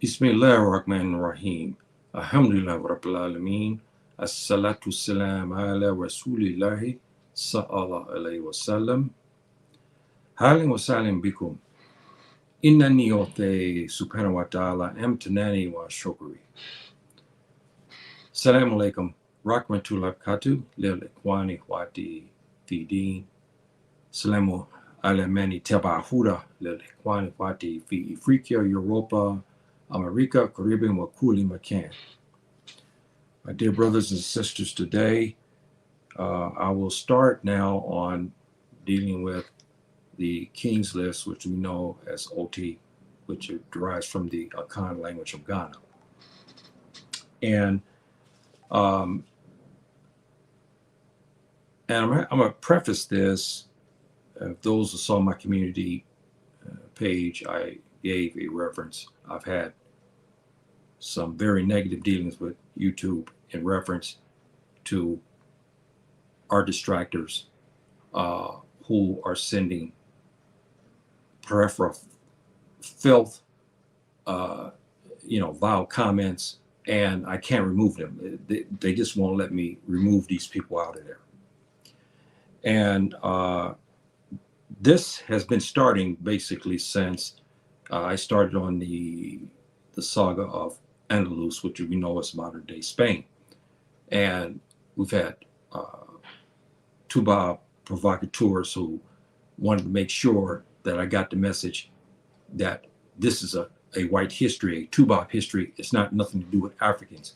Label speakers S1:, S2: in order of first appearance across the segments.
S1: Bismillahirrahmanirrahim. Alhamdulillah Rabbil Alameen. As-salatu salam ala Rasulillahi sallallahu alayhi wa sallam. Halin wa salim bikum. Innani ote subhanahu wa ta'ala amtanani wa shukri. Assalamu alaikum. Rahmatullahi barakatuh. Lil ikhwani wati fi din. Salamu ala mani tabahuda. Lil ikhwani wati fi Africa, Europa, America, Caribbean, wa kulli makan. My dear brothers and sisters, today I will start now on dealing with the King's List, which we know as OT, which derives from the Akan language of Ghana. And I'm going to preface this. Those who saw my community page, I gave a reference. I've had some very negative dealings with YouTube in reference to our distractors who are sending peripheral filth, vile comments, and I can't remove them. They just won't let me remove these people out of there. And this has been starting basically since I started on the saga of Andalus, which we know as modern day Spain. And we've had Tuba provocateurs who wanted to make sure that I got the message that this is a white history, a Tuba history. It's not nothing to do with Africans.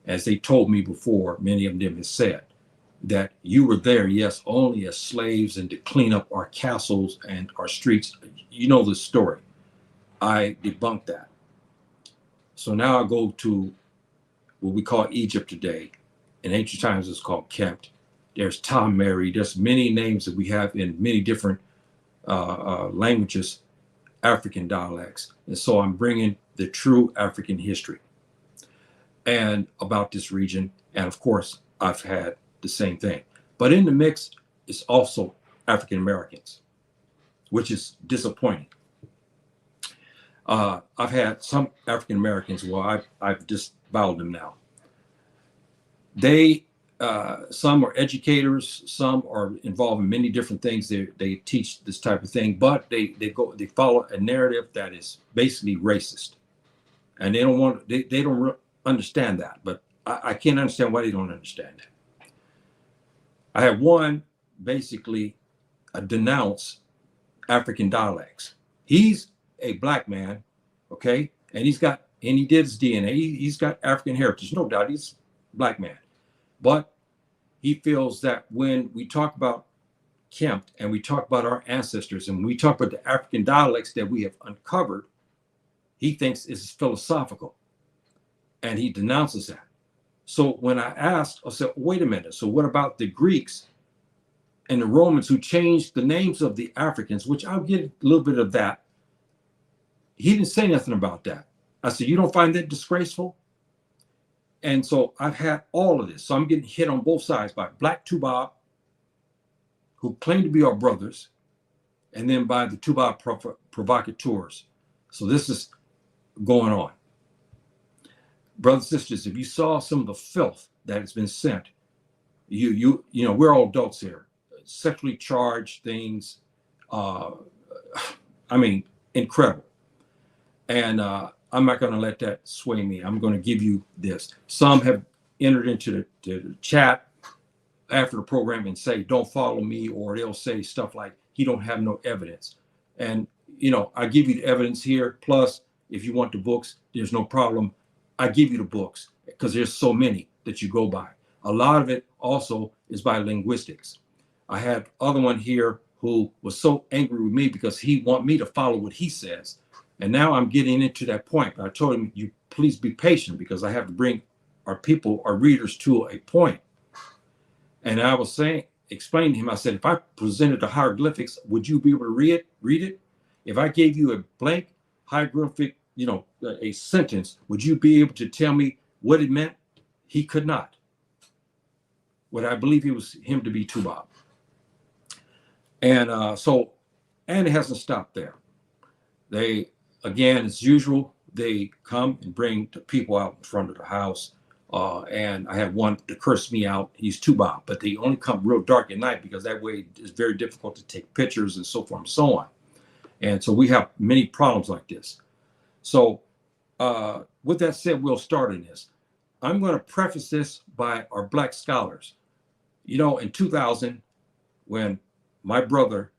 S1: As they told me before, many of them have said that you were there, yes, only as slaves and to clean up our castles and our streets. You know the story. I debunked that. So now I go to what we call Egypt today. In ancient times, it's called Kemt. There's Tom Mary. There's many names that we have in many different languages, African dialects. And so I'm bringing the true African history and about this region. And of course, I've had the same thing. But in the mix is also African Americans, which is disappointing. I've had some African Americans, well, I've disavowed them now. They, some are educators, some are involved in many different things. They teach this type of thing, but they follow a narrative that is basically racist, and they don't understand that. But I can't understand why they don't understand that. I have one basically denounce African dialects. He's a black man, okay, and he did his DNA. He's got African heritage, no doubt. He's a black man, but he feels that when we talk about Kmt and we talk about our ancestors and we talk about the African dialects that we have uncovered, he thinks it's philosophical, and he denounces that. So when I asked, I said, wait a minute. So what about the Greeks and the Romans who changed the names of the Africans, which I'll get a little bit of that. He didn't say nothing about that. I said, you don't find that disgraceful? And so I've had all of this. So I'm getting hit on both sides by Black Tuba, who claim to be our brothers, and then by the Tuba provocateurs. So this is going on. Brothers and sisters, if you saw some of the filth that has been sent, you know, we're all adults here. Sexually charged things, I mean, incredible. And I'm not going to let that sway me. I'm going to give you this. Some have entered into the chat after the program and say, don't follow me, or they'll say stuff like, he don't have no evidence. And, you know, I give you the evidence here. Plus, if you want the books, there's no problem. I give you the books because there's so many that you go by. A lot of it also is by linguistics. I had other one here who was so angry with me because he want me to follow what he says. And now I'm getting into that point. I told him, you please be patient because I have to bring our people, our readers to a point. And I was explaining to him, I said, if I presented the hieroglyphics, would you be able to read it? If I gave you a blank hieroglyphic, you know, a sentence, would you be able to tell me what it meant? He could not. What I believe him to be Tuba. And and it hasn't stopped there. They, again, as usual, they come and bring the people out in front of the house. And I had one to curse me out. He's Tuba, but they only come real dark at night because that way it's very difficult to take pictures and so forth and so on. And so we have many problems like this. So with that said, we'll start in this. I'm going to preface this by our Black scholars. You know, in 2000, when my brother,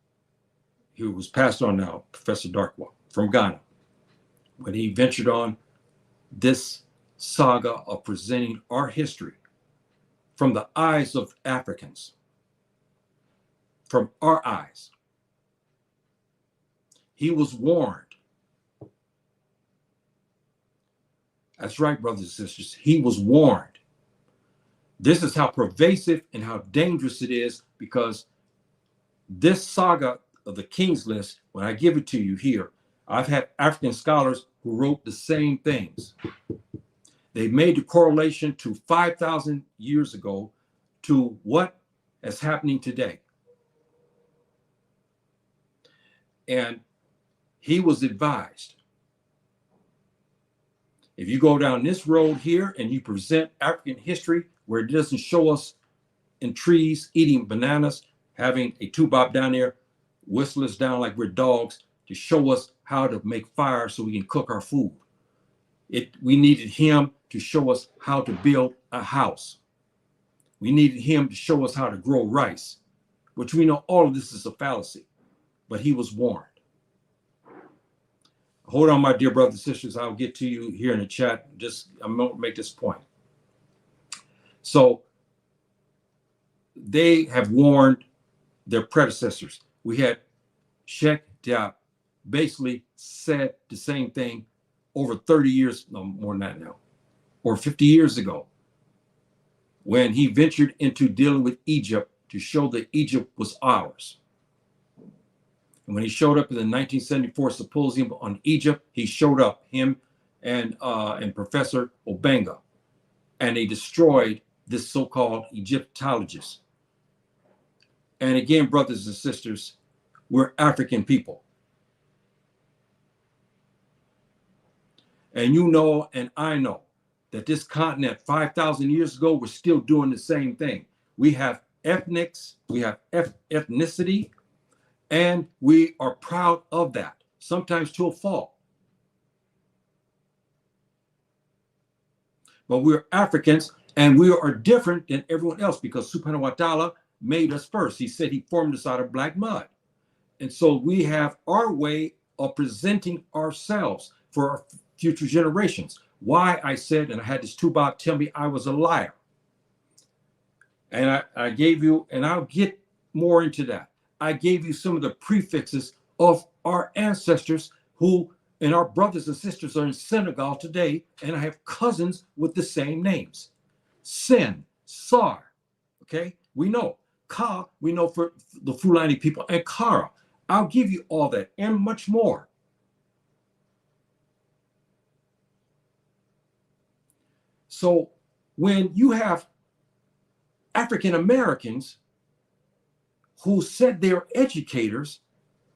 S1: who was passed on now, Professor Darkwa from Ghana, when he ventured on this saga of presenting our history from the eyes of Africans, from our eyes, he was warned. That's right, brothers and sisters. He was warned. This is how pervasive and how dangerous it is, because this saga of the King's List, when I give it to you here, I've had African scholars who wrote the same things. They made the correlation to 5,000 years ago to what is happening today. And he was advised, if you go down this road here and you present African history where it doesn't show us in trees eating bananas, having a tubop down there, whistle us down like we're dogs to show us how to make fire so we can cook our food. We needed him to show us how to build a house. We needed him to show us how to grow rice, which we know all of this is a fallacy, but he was warned. Hold on, my dear brothers and sisters. I'll get to you here in the chat. I'm going to make this point. So they have warned their predecessors. We had Sheikh Diab basically said the same thing over 30 years, no more than that now, or 50 years ago, when he ventured into dealing with Egypt to show that Egypt was ours. And when he showed up in the 1974 symposium on Egypt, he showed up, him and Professor Obenga, and they destroyed this so-called Egyptologist. And again, brothers and sisters, we're African people. And you know, and I know, that this continent 5,000 years ago, we're still doing the same thing. We have ethnics, we have ethnicity, and we are proud of that, sometimes to a fault. But we're Africans, and we are different than everyone else because Subhanahu wa ta'ala made us first. He said he formed us out of black mud. And so we have our way of presenting ourselves for our future generations. Why I said, and I had this Tubop tell me I was a liar. And I gave you, and I'll get more into that. I gave you some of the prefixes of our ancestors who, and our brothers and sisters are in Senegal today, and I have cousins with the same names. Sin, Sar, okay? We know. Ka, we know for the Fulani people, and Kara. I'll give you all that and much more. So when you have African Americans who said they're educators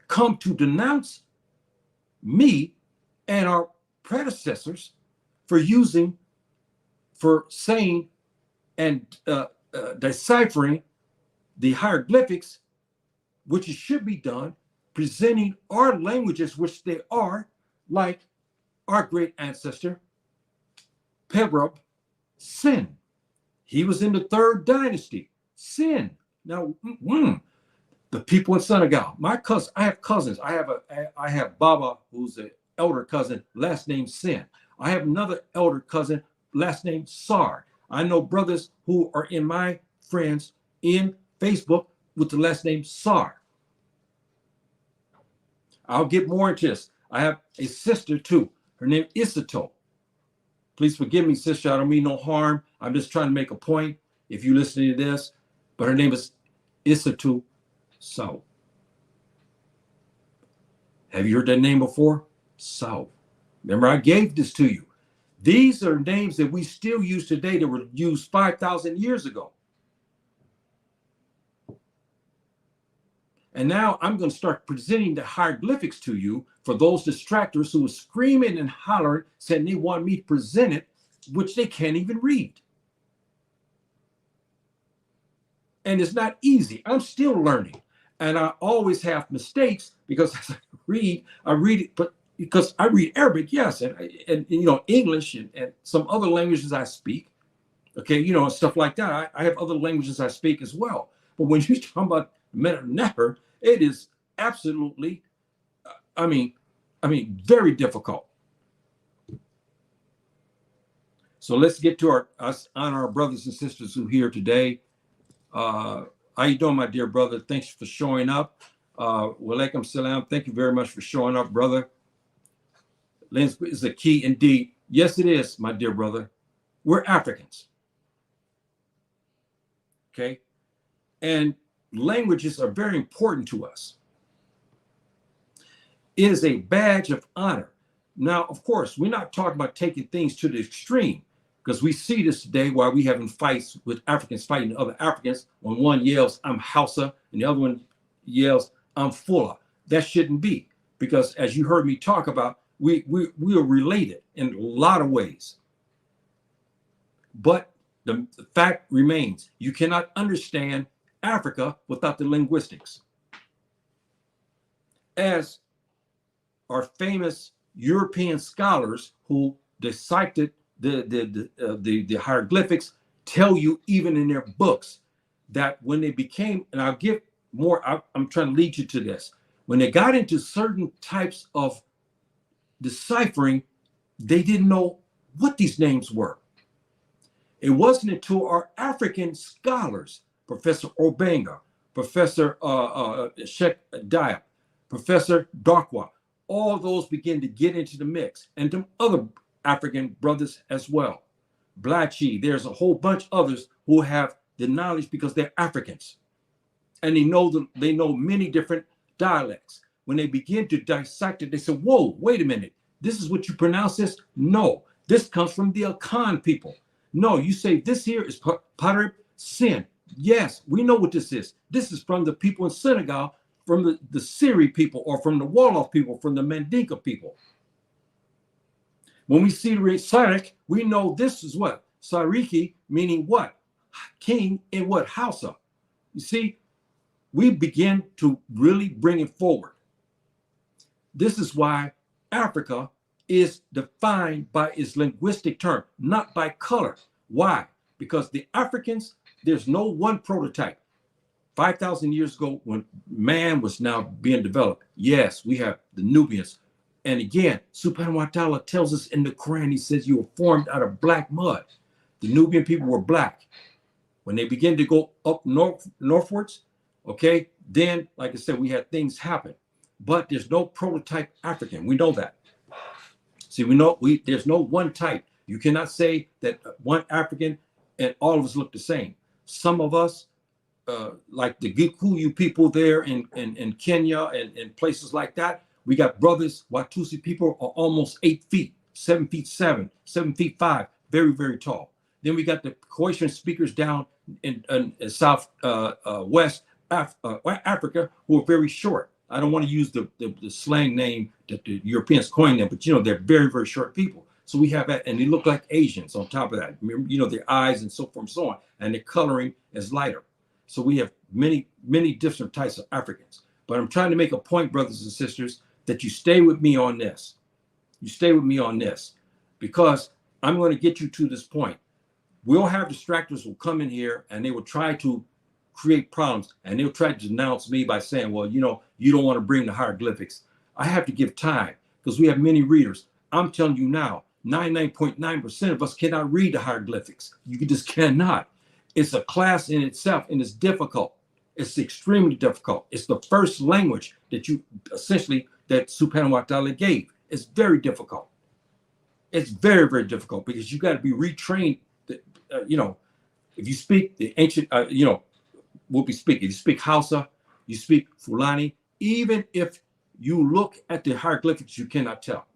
S1: come to denounce me and our predecessors for saying and deciphering the hieroglyphics, which it should be done, presenting our languages, which they are, like our great ancestor, Perob, Sin. He was in the 3rd dynasty, Sin. Now, the people in Senegal, my cousin, I have cousins. I have Baba, who's an elder cousin, last name Sin. I have another elder cousin, last name Sar. I know brothers who are in my friends in Facebook with the last name Sar. I'll get more into this. I have a sister too. Her name is Isato. Please forgive me, sister. I don't mean no harm. I'm just trying to make a point if you're listening to this. But her name is Isato Sao. Have you heard that name before? Sao. Remember, I gave this to you. These are names that we still use today that were used 5,000 years ago. And now I'm going to start presenting the hieroglyphics to you for those distractors who were screaming and hollering, saying they want me to present it, which they can't even read. And it's not easy. I'm still learning. And I always have mistakes because as I read it, but because I read Arabic, yes, and you know, English and some other languages I speak, okay, you know, stuff like that. I have other languages I speak as well. But when you talk about never, it is absolutely, I mean, very difficult. So let's get to us on our brothers and sisters who are here today. How you doing, my dear brother? Thanks for showing up. Walaikum salam. Thank you very much for showing up, brother. Language is the key indeed. Yes, it is, my dear brother. We're Africans. Okay? And languages are very important to us. It is a badge of honor. Now, of course, we're not talking about taking things to the extreme, because we see this today while we having fights with Africans fighting other Africans. When one yells, I'm Hausa, and the other one yells, I'm Fula. That shouldn't be, because as you heard me talk about, we are related in a lot of ways. But the fact remains, you cannot understand Africa without the linguistics. As our famous European scholars who dissected the hieroglyphics tell you, even in their books, that when they became, and I'll give more, I'm trying to lead you to this, when they got into certain types of deciphering, they didn't know what these names were. It wasn't until our African scholars, Professor Obenga, Professor Sheikh Diop, Professor Darkwa, all those begin to get into the mix, and them other African brothers as well. Blachi, there's a whole bunch of others who have the knowledge because they're Africans, and they know many different dialects. When they begin to dissect it, they say, "Whoa, wait a minute! This is what you pronounce this? No, this comes from the Akan people. No, you say this here is Parib Sin. Yes, we know what this is. This is from the people in Senegal, from the Siri people, or from the Wolof people, from the Mandinka people. When we see Sarik, we know this is what? Sariki, meaning what? King in what? Hausa. You see, we begin to really bring it forward. This is why Africa is defined by its linguistic term, not by color. Why? Because the Africans, there's no one prototype. 5,000 years ago, when man was now being developed, yes, we have the Nubians. And again, Subhanahu wa ta'ala tells us in the Quran, he says you were formed out of black mud. The Nubian people were black. When they begin to go up northwards, okay, then, like I said, we had things happen. But there's no prototype African. We know that. See, there's no one type. You cannot say that one African and all of us look the same. Some of us, like the Gikuyu people there in Kenya and places like that, we got brothers, Watusi people are almost 8 feet, 7 feet 7, 7 feet 5, very, very tall. Then we got the Croatian speakers down in South West Africa who are very short. I don't want to use the slang name that the Europeans coined them, but you know, they're very, very short people. So we have that, and they look like Asians on top of that. You know, their eyes and so forth and so on, and their coloring is lighter. So we have many, many different types of Africans. But I'm trying to make a point, brothers and sisters, that you stay with me on this. You stay with me on this, because I'm going to get you to this point. We'll have distractors who will come in here and they will try to create problems, and they'll try to denounce me by saying, well, you know, you don't want to bring the hieroglyphics. I have to give time because we have many readers. I'm telling you now, 99.9% of us cannot read the hieroglyphics. You just cannot. It's a class in itself, and it's difficult. It's extremely difficult. It's the first language that that Subhanahu wa ta'ala gave. It's very difficult. It's very, very difficult because you got to be retrained. You know, if you speak the ancient, you know, what we speak, if you speak Hausa, you speak Fulani, even if you look at the hieroglyphics, you cannot tell.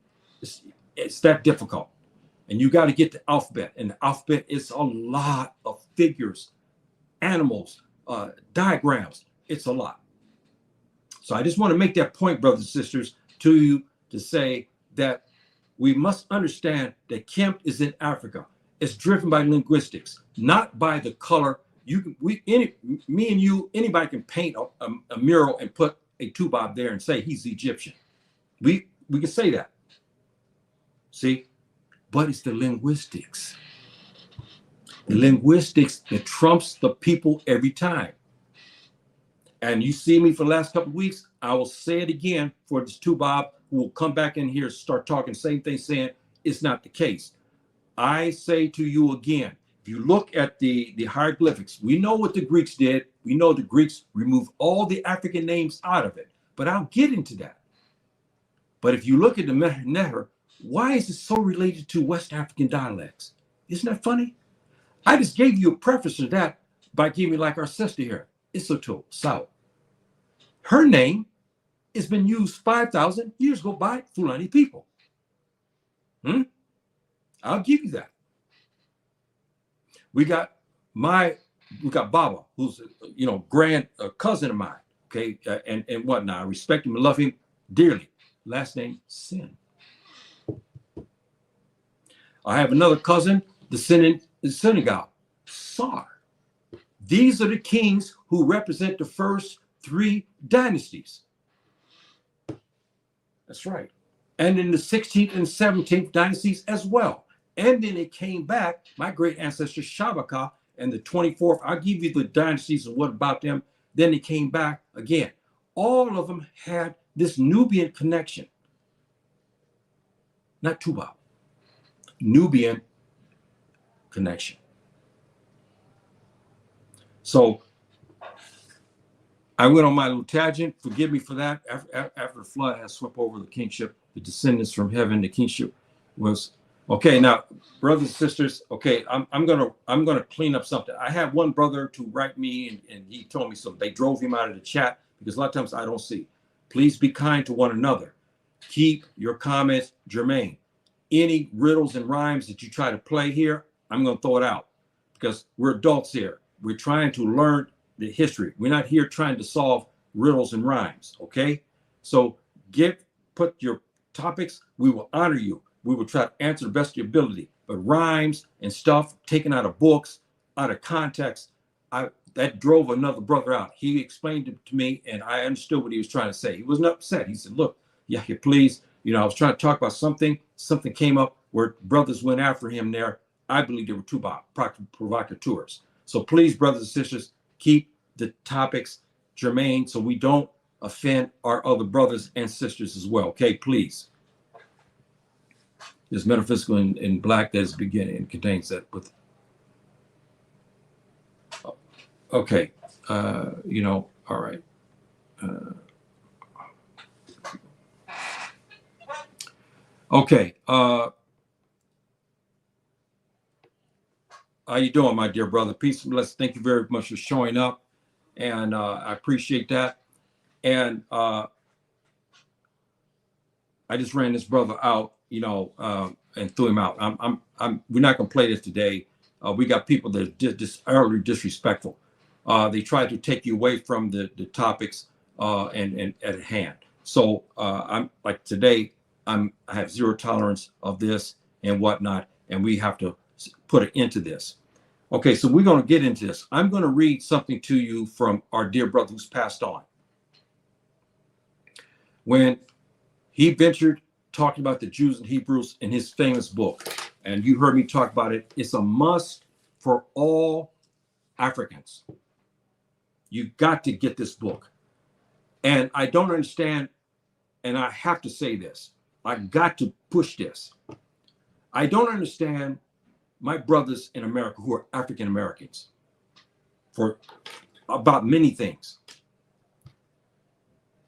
S1: It's that difficult. And you got to get the alphabet. And the alphabet is a lot of figures, animals, diagrams. It's a lot. So I just want to make that point, brothers and sisters, to you, to say that we must understand that Kemt is in Africa. It's driven by linguistics, not by the color. Me and you, anybody can paint a mural and put a Tubab there and say he's Egyptian. We can say that. See, but it's the linguistics. The linguistics that trumps the people every time. And you see me for the last couple of weeks, I will say it again for this Tubab who will come back in here, start talking the same thing, saying it's not the case. I say to you again, if you look at the hieroglyphics, we know what the Greeks did. We know the Greeks removed all the African names out of it, but I'll get into that. But if you look at the Neher, why is it so related to West African dialects? Isn't that funny? I just gave you a preface to that by giving like our sister here, Isoto Sao. Her name has been used 5,000 years ago by Fulani people. I'll give you that. We got Baba, who's grand cousin of mine, okay, and whatnot. I respect him and love him dearly. Last name Sin. I have another cousin, descendant in Senegal, Sar. These are the kings who represent the first 3 dynasties. That's right. And in the 16th and 17th dynasties as well. And then it came back, my great ancestor Shabaka, and the 24th, I'll give you the dynasties and what about them. Then it came back again. All of them had this Nubian connection. Not Tubal. Nubian connection. So I went on my little tangent. Forgive me for that. After the flood has swept over the kingship, the descendants from heaven, the kingship was okay. Now, brothers and sisters, okay, I'm gonna clean up something. I had one brother to write me, and he told me something. They drove him out of the chat because a lot of times I don't see. Please be kind to one another. Keep your comments germane. Any riddles and rhymes that you try to play here, I'm gonna throw it out because we're adults here. We're trying to learn the history. We're not here trying to solve riddles and rhymes, okay? So put your topics, we will honor you. We will try to answer the best of your ability. But rhymes and stuff taken out of books, out of context, that drove another brother out. He explained it to me and I understood what he was trying to say. He wasn't upset. He said, look, yeah, please, I was trying to talk about something came up where brothers went after him there. I believe they were two provocateurs. So please, brothers and sisters, keep the topics germane so we don't offend our other brothers and sisters as well. Okay, please. There's metaphysical in black that is beginning and contains that with. Okay, all right. Okay. How you doing, my dear brother? Peace and blessings. Thank you very much for showing up, and I appreciate that. And I just ran this brother out, and threw him out. We're not gonna play this today. We got people that are just utterly disrespectful. They try to take you away from the topics and at hand. So I'm like today, I have zero tolerance of this and whatnot, and we have to put it into this. Okay, so we're going to get into this. I'm going to read something to you from our dear brother who's passed on. When he ventured talking about the Jews and Hebrews in his famous book, and you heard me talk about it, it's a must for all Africans. You got to get this book. And I don't understand, and I have to say this, I got to push this. I don't understand my brothers in America who are African Americans for about many things.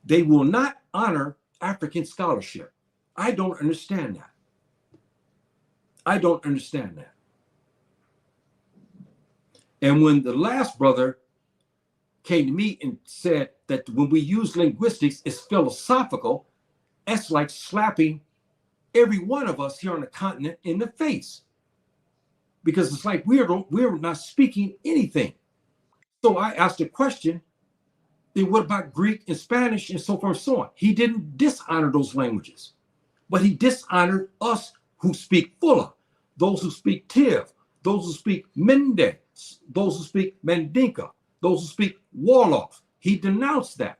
S1: They will not honor African scholarship. I don't understand that. I don't understand that. And when the last brother came to me and said that when we use linguistics, it's philosophical, that's like slapping every one of us here on the continent in the face. Because it's like we're not speaking anything. So I asked a question, then what about Greek and Spanish and so forth and so on? He didn't dishonor those languages. But he dishonored us who speak Fula, those who speak Tiv, those who speak Mende, those who speak Mandinka, those who speak Wolof. He denounced that,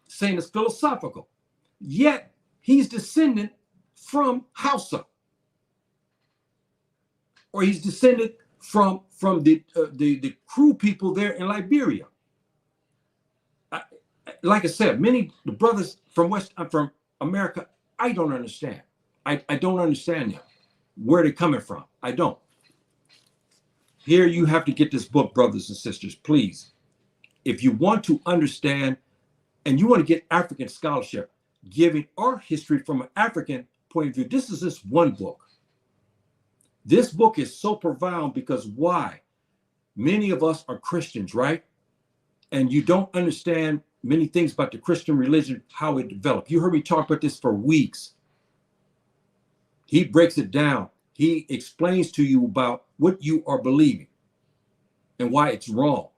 S1: saying it's philosophical. Yet he's descended from Hausa, or he's descended from the Kru people there in Liberia. Like I said, many the brothers from from America, I don't understand. I don't understand them. Where they're coming from, I don't. Here you have to get this book, brothers and sisters, please. If you want to understand and you want to get African scholarship, giving our history from an African point of view, this is just one book. This book is so profound because why? Many of us are Christians, right? And you don't understand many things about the Christian religion, how it developed. You heard me talk about this for weeks. He breaks it down. He explains to you about what you are believing and why it's wrong.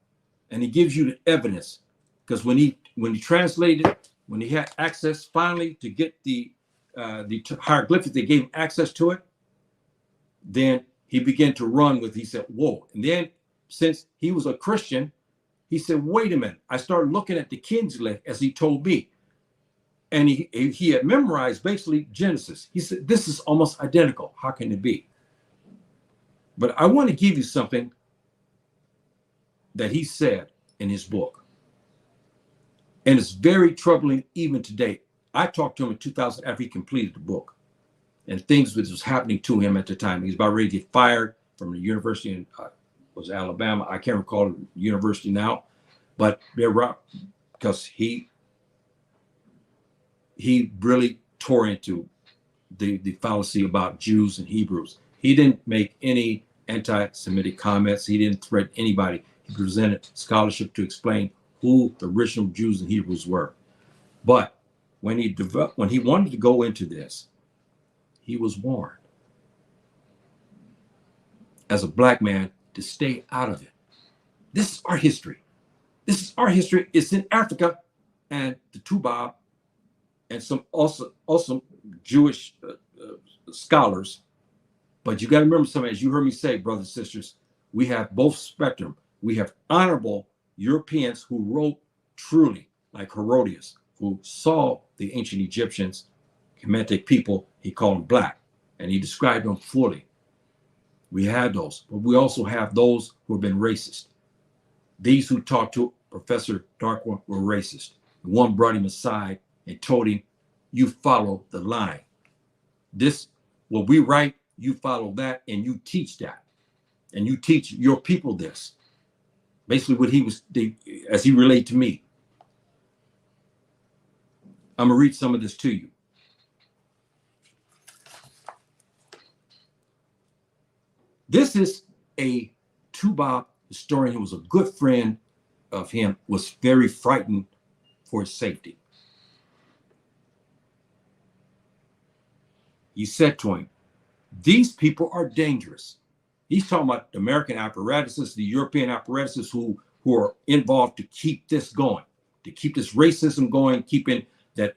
S1: And he gives you the evidence. Because when he translated, when he had access finally to get the hieroglyphics, they gave him access to it, then he began to run with, he said, whoa. And then since he was a Christian, he said, wait a minute. I started looking at the Kinsley as he told me. And he had memorized basically Genesis. He said, this is almost identical. How can it be? But I want to give you something that he said in his book. And it's very troubling even today. I talked to him in 2000 after he completed the book. And things which was happening to him at the time. He was about ready to get fired from the university in was Alabama. I can't recall the university now. But because he really tore into the fallacy about Jews and Hebrews. He didn't make any anti-Semitic comments. He didn't threaten anybody. He presented scholarship to explain who the original Jews and Hebrews were. But when he wanted to go into this, he was warned as a black man to stay out of it. This is our history. This is our history. It's in Africa, and the Tubab and some also Jewish scholars. But you got to remember something, as you heard me say, brothers and sisters, we have both spectrum. We have honorable Europeans who wrote truly, like Herodotus, who saw the ancient Egyptians, Kemetic people, he called them black, and he described them fully. We had those, but we also have those who have been racist. These who talked to Professor Darkwa were racist. One brought him aside and told him, you follow the line. This, what we write, you follow that, and you teach that. And you teach your people this. Basically what he was, as he relayed to me. I'm gonna read some of this to you. This is a Tubab historian who was a good friend of him, was very frightened for his safety. He said to him, these people are dangerous. He's talking about the American apparatuses, the European apparatuses who are involved to keep this going, to keep this racism going, keeping that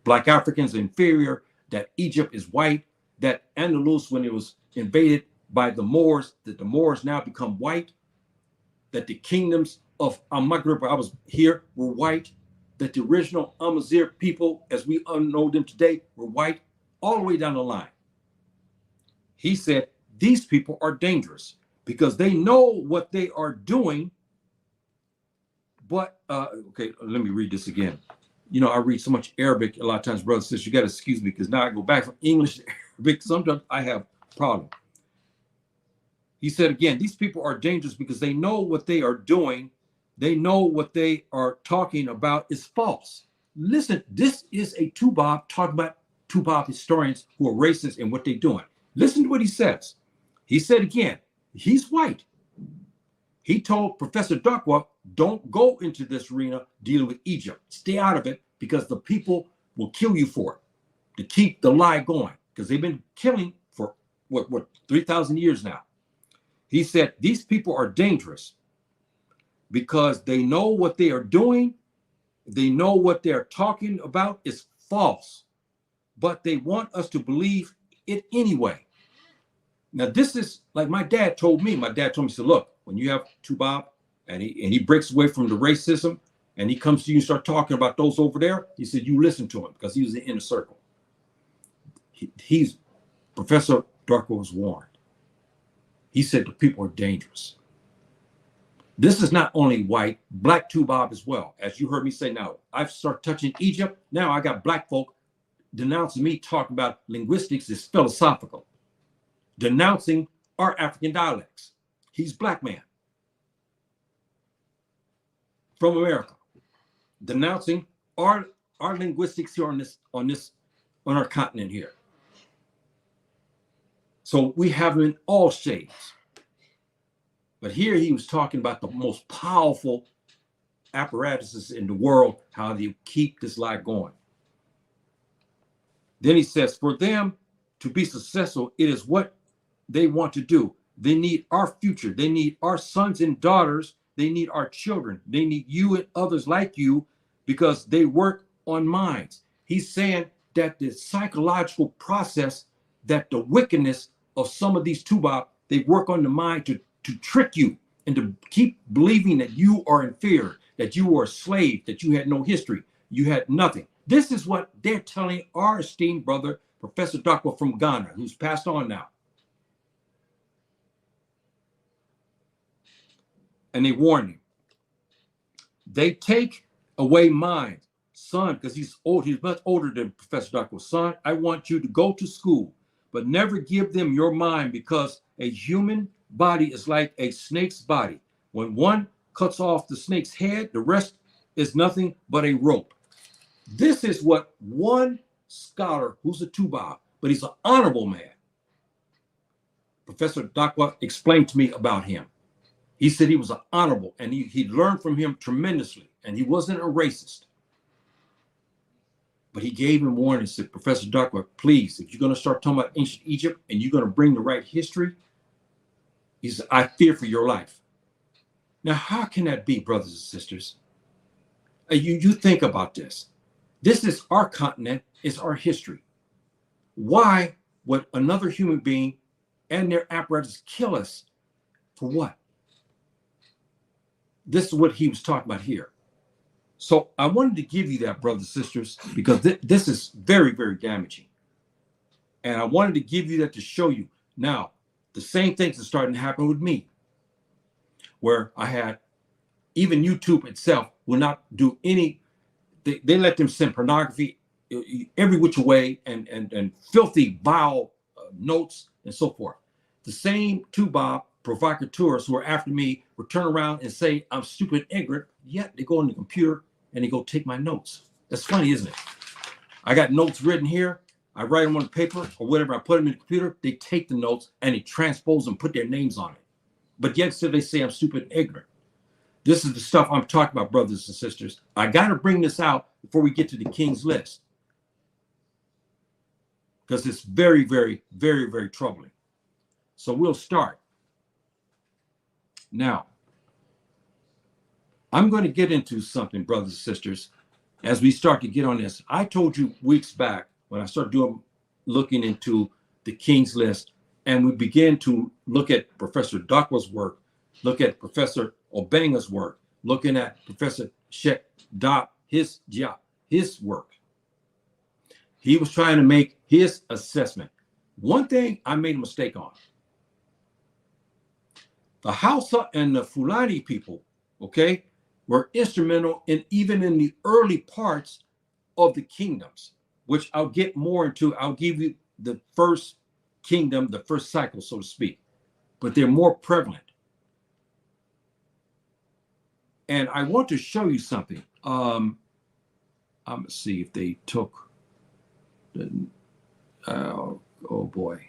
S1: black Africans are inferior, that Egypt is white, that Andalus, when it was invaded by the Moors, that the Moors now become white, that the kingdoms of Al-Maghrib, I was here, were white, that the original Amazigh people, as we know them today, were white, all the way down the line. He said, these people are dangerous because they know what they are doing. But, okay, let me read this again. You know, I read so much Arabic a lot of times, brothers and sisters, you got to excuse me because now I go back from English to Arabic. Sometimes I have a problem. He said again, these people are dangerous because they know what they are doing. They know what they are talking about is false. Listen, this is a Tubab talking about Tubab historians who are racist and what they're doing. Listen to what he says. He said again, he's white. He told Professor Darkwa, don't go into this arena dealing with Egypt. Stay out of it because the people will kill you for it, to keep the lie going, because they've been killing for, what 3,000 years now. He said, these people are dangerous because they know what they are doing. They know what they're talking about is false. but they want us to believe it anyway. Now, this is like my dad told me. My dad told me, he said, look, when you have Tubab and he breaks away from the racism and he comes to you and start talking about those over there, he said, you listen to him because he was in the inner circle. He's Professor Darko was warned. He said the people are dangerous. This is not only white, black Tubab as well. As you heard me say now, I've started touching Egypt. Now I got black folk denouncing me, talking about linguistics is philosophical, denouncing our African dialects. He's black man from America, denouncing our linguistics here on our continent here. So we have them in all shades. But here he was talking about the most powerful apparatuses in the world, how they keep this lie going. Then he says, for them to be successful, it is what they want to do. They need our future. They need our sons and daughters. They need our children. They need you and others like you because they work on minds. He's saying that the psychological process, that the wickedness of some of these Tubab, they work on the mind to trick you and to keep believing that you are inferior, that you were a slave, that you had no history, you had nothing. This is what they're telling our esteemed brother, Professor Darko from Ghana, who's passed on now. And they warn him. They take away mind. Son, because he's old, he's much older than Professor Darko. Son, I want you to go to school, but never give them your mind because a human body is like a snake's body. When one cuts off the snake's head, the rest is nothing but a rope. This is what one scholar who's a Tubab, but he's an honorable man, Professor Darko explained to me about him. He said he was an honorable and he learned from him tremendously and he wasn't a racist. But he gave him warning and said, Professor Darko, please, if you're going to start talking about ancient Egypt and you're going to bring the right history, he said, I fear for your life. Now, how can that be, brothers and sisters? You think about this. This is our continent, it's our history. Why would another human being and their apparatus kill us? For what? This is what he was talking about here. So I wanted to give you that, brothers and sisters, because this is very, very damaging. And I wanted to give you that to show you. Now, the same things are starting to happen with me, where I had, even YouTube itself will not do any, they let them send pornography every which way and filthy, vile notes and so forth. The same Tubab provocateurs who are after me will turn around and say I'm stupid and ignorant, yet they go on the computer and they go take my notes. That's funny, isn't it? I got notes written here. I write them on the paper or whatever. I put them in the computer. They take the notes and they transpose them, put their names on it. But yet still they say I'm stupid and ignorant. This is the stuff I'm talking about, brothers and sisters. I got to bring this out before we get to the King's List, because it's very, very, very, very troubling. So we'll start. Now, I'm going to get into something, brothers and sisters, as we start to get on this. I told you weeks back when I started looking into the King's List, and we began to look at Professor Darko's work, look at Professor Obenga's work, looking at Professor Sheikh Da, his work. He was trying to make his assessment. One thing I made a mistake on. The Hausa and the Fulani people, okay, were instrumental even in the early parts of the kingdoms, which I'll get more into. I'll give you the first kingdom, the first cycle, so to speak, but they're more prevalent. And I want to show you something. I'm gonna see if they took the, oh boy.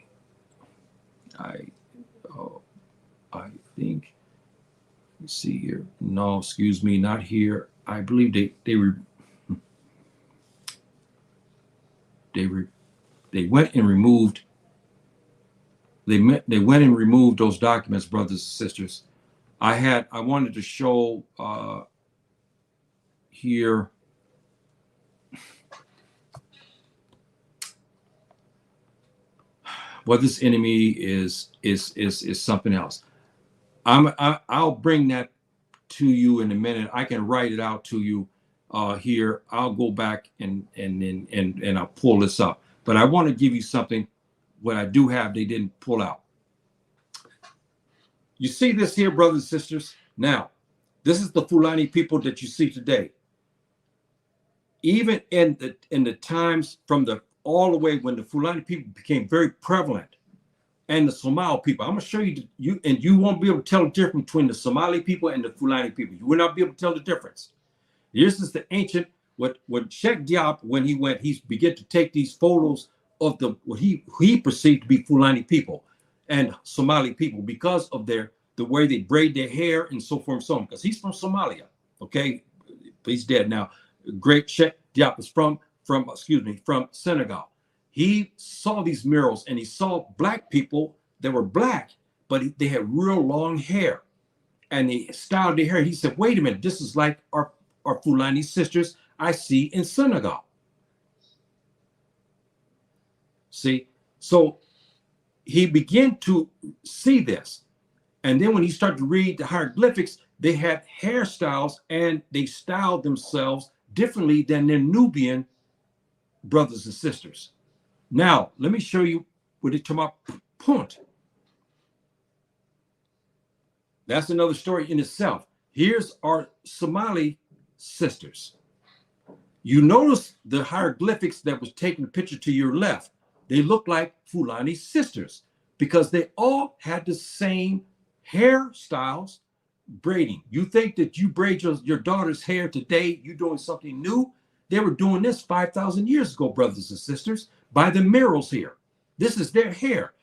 S1: I think, let's see here. No, excuse me, not here. I believe they went and removed. They went and removed those documents, brothers and sisters. I wanted to show here. Well, this enemy is something else. I'll bring that to you in a minute. I can write it out to you here. I'll go back and I'll pull this up. But I want to give you something. What I do have, they didn't pull out. You see this here, brothers and sisters? Now, this is the Fulani people that you see today. Even in the times from the all the way when the Fulani people became very prevalent, and the Somali people, I'm gonna show you you won't be able to tell the difference between the Somali people and the Fulani people. You will not be able to tell the difference. This is the ancient what Sheikh Diop, when he went, he began to take these photos of the what he perceived to be Fulani people and Somali people because of the way they braid their hair and so forth and so on. Because he's from Somalia, okay, but he's dead now. Great Sheikh Diop is from Senegal. He saw these murals and he saw black people that were black, but they had real long hair, and they styled their hair. He said, "Wait a minute, this is like our Fulani sisters I see in Senegal." See, so he began to see this. And then when he started to read the hieroglyphics, they had hairstyles and they styled themselves differently than their Nubian brothers and sisters. Now, let me show you what it talking about Punt. That's another story in itself. Here's our Somali sisters. You notice the hieroglyphics that was taking the picture to your left. They look like Fulani sisters because they all had the same hairstyles, braiding. You think that you braid your daughter's hair today, you're doing something new? They were doing this 5,000 years ago, brothers and sisters, by the murals here. This is their hair.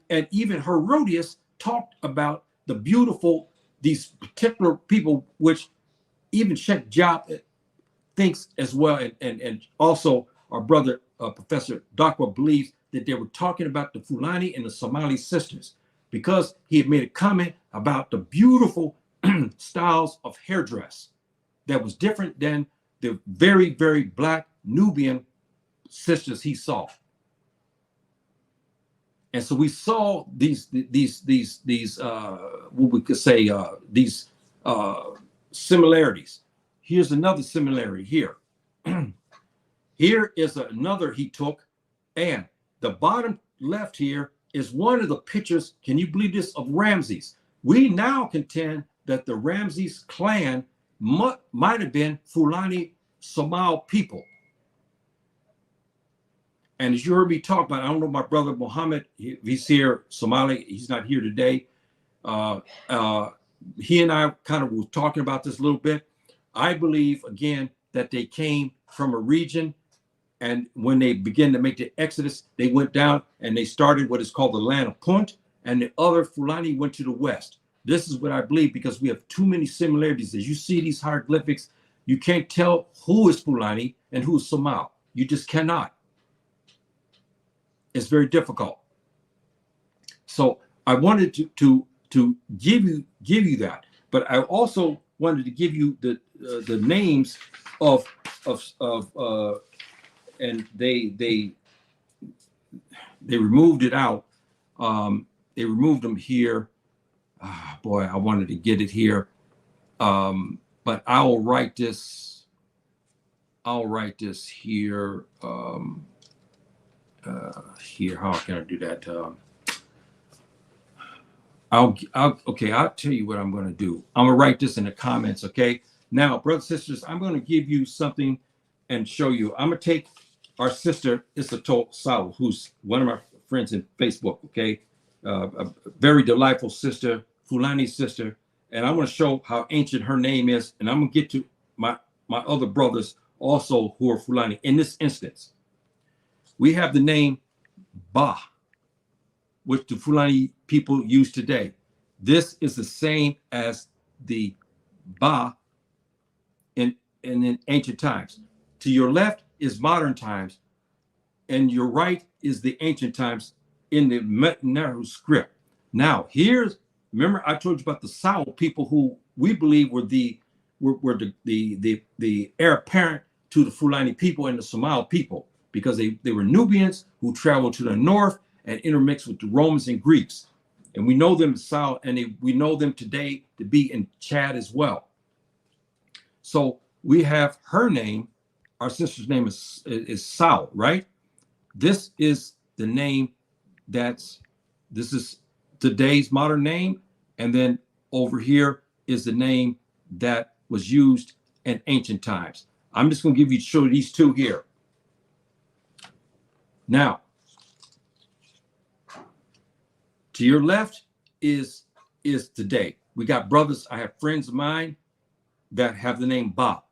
S1: And even Herodias talked about the beautiful, these particular people, which even Sheikh Diop thinks as well, and also our brother, Professor Dakwa, believes that they were talking about the Fulani and the Somali sisters, because he had made a comment about the beautiful styles of hairdress that was different than the very, very black Nubian sisters he saw. And so we saw these what we could say, these similarities. Here's another similarity here. Here is another he took, and the bottom left here is one of the pictures, can you believe this, of Ramses. We now contend that the Ramses clan might have been Fulani Somali people. And as you heard me talk about, I don't know, my brother Muhammad, he's here, Somali, he's not here today. He and I kind of were talking about this a little bit. I believe, again, that they came from a region, and when they began to make the exodus, they went down and they started what is called the land of Punt, and the other Fulani went to the west. This is what I believe, because we have too many similarities. As you see these hieroglyphics, you can't tell who is Fulani and who is Somali. You just cannot. It's very difficult. So I wanted to give you that, but I also wanted to give you the names of and they removed it out. They removed them here. Boy, I wanted to get it here, but I'll write this here. Here, how can I do that? I'll tell you what I'm going to do. I'm going to write this in the comments. Okay. Now, brothers and sisters, I'm going to give you something and show you. I'm going to take our sister Isato Saul, who's one of my friends in Facebook. Okay. A very delightful sister, Fulani sister. And I'm going to show how ancient her name is. And I'm going to get to my other brothers also who are Fulani. In this instance, we have the name Ba, which the Fulani people use today. This is the same as the Ba in ancient times. To your left is modern times, and your right is the ancient times in the Metnaru script. Now, remember I told you about the Sao people who we believe were the heir apparent to the Fulani people and the Somali people, because they were Nubians who traveled to the north and intermixed with the Romans and Greeks. And we know them South, and we know them today to be in Chad as well. So we have her name. Our sister's name is Sao, right? This is the name this is today's modern name. And then over here is the name that was used in ancient times. I'm just going to show these two here. Now, to your left is today. We got brothers. I have friends of mine that have the name Ba.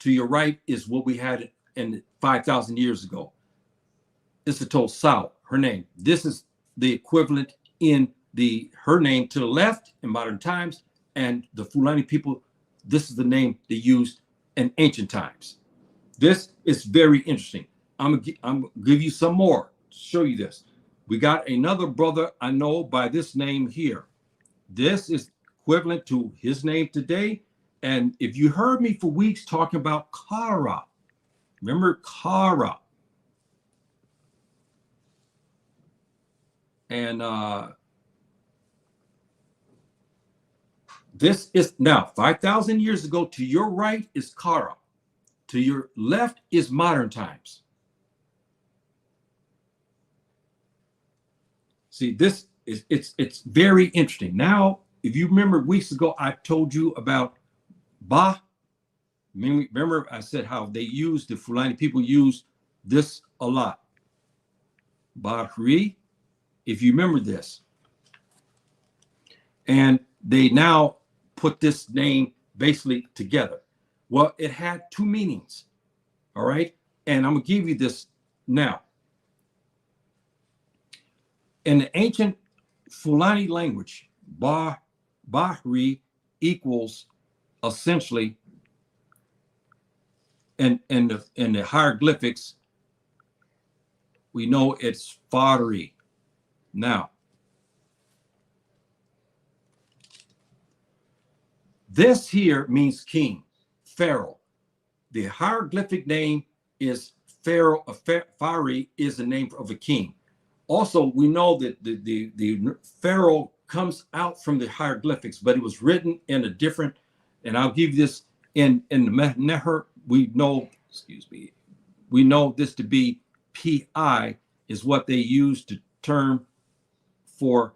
S1: To your right is what we had in 5,000 years ago. Isitou Sao, her name. This is the equivalent in her name to the left in modern times, and the Fulani people, this is the name they used in ancient times. This is very interesting. I'm gonna give you some more to show you this. We got another brother I know by this name here. This is equivalent to his name today. And if you heard me for weeks talking about Kara, remember Kara? And this is now 5,000 years ago. To your right is Kara. To your left is modern times. See, this is it's very interesting. Now, if you remember weeks ago, I told you about Ba. Remember, I said how they used, the Fulani people use this a lot. Bahri, if you remember this. And they now put this name basically together. Well, it had two meanings, all right? And I'm going to give you this now. In the ancient Fulani language, Bahri equals essentially, in the hieroglyphics, we know it's Fari. Now, this here means king, pharaoh. The hieroglyphic name is pharaoh. Fari is the name of a king. Also, we know that the pharaoh comes out from the hieroglyphics, but it was written in a different, and I'll give you this in the Neher. We know, we know this to be Pi is what they use to term for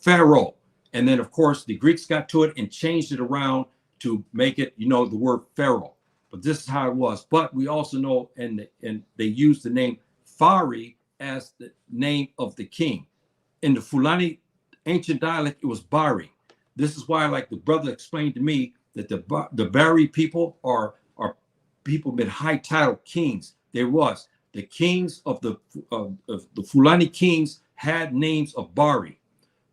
S1: pharaoh. And then of course the Greeks got to it and changed it around to make it, the word pharaoh. But this is how it was. But we also know, and they used the name Fari as the name of the king. In the Fulani ancient dialect, it was Bari. This is why, like the brother explained to me, that the Bari people are people been high title kings. There was the kings of the Fulani kings had names of Bari,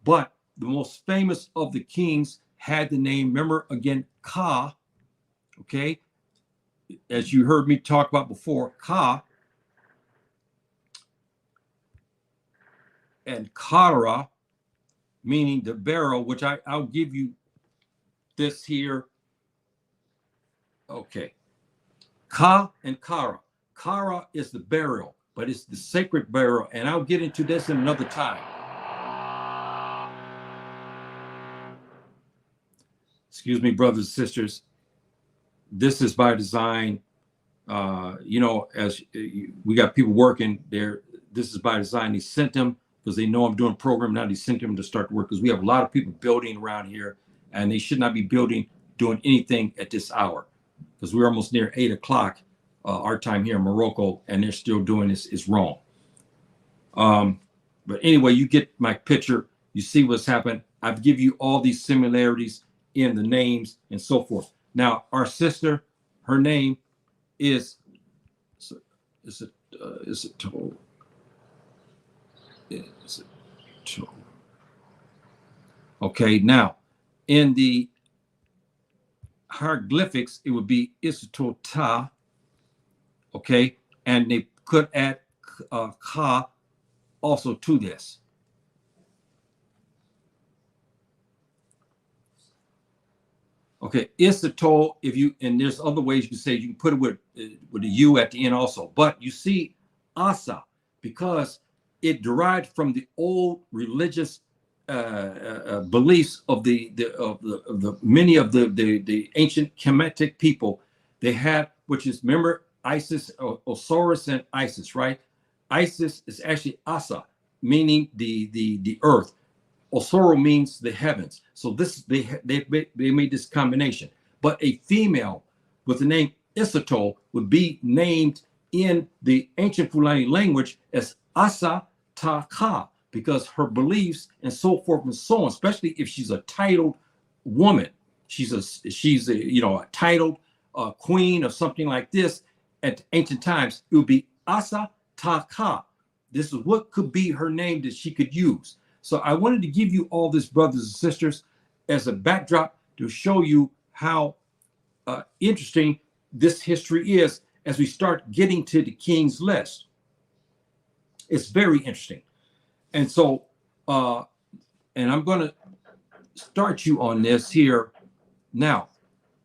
S1: but the most famous of the kings had the name, remember again, Ka. Okay, as you heard me talk about before, Ka and Kara, meaning the burial, which I'll give you this here. Okay, Ka and Kara. Kara is the burial, but it's the sacred burial, and I'll get into this in another time. Excuse me, brothers and sisters. This is by design. As we got people working there, this is by design. They sent them because they know I'm doing a program now. They sent them to start work because we have a lot of people building around here, and they should not be doing anything at this hour because we're almost near 8 o'clock our time here in Morocco, and they're still doing this is wrong. But anyway, you get my picture. You see what's happened. I've given you all these similarities in the names and so forth. Now, our sister, her name is okay, now in the hieroglyphics, it would be Isitou Ta. Okay, and they could add Ka also to this. Okay, Isitou, and there's other ways you can say, you can put it with a U at the end also. But you see Asa, because it derived from the old religious beliefs of the many of the ancient Kemetic people. They had, which is, remember, Isis, Osiris, and Isis, right? Isis is actually Asa, meaning the earth. Osoro means the heavens. So this they made this combination. But a female with the name Isato would be named in the ancient Fulani language as Asa Ta, because her beliefs and so forth and so on, especially if she's a titled woman, she's a a titled queen of something like this. At ancient times, it would be Asa Ta. This is what could be her name that she could use. So I wanted to give you all this, brothers and sisters, as a backdrop to show you how interesting this history is as we start getting to the king's list. It's very interesting. And so, and I'm going to start you on this here. Now,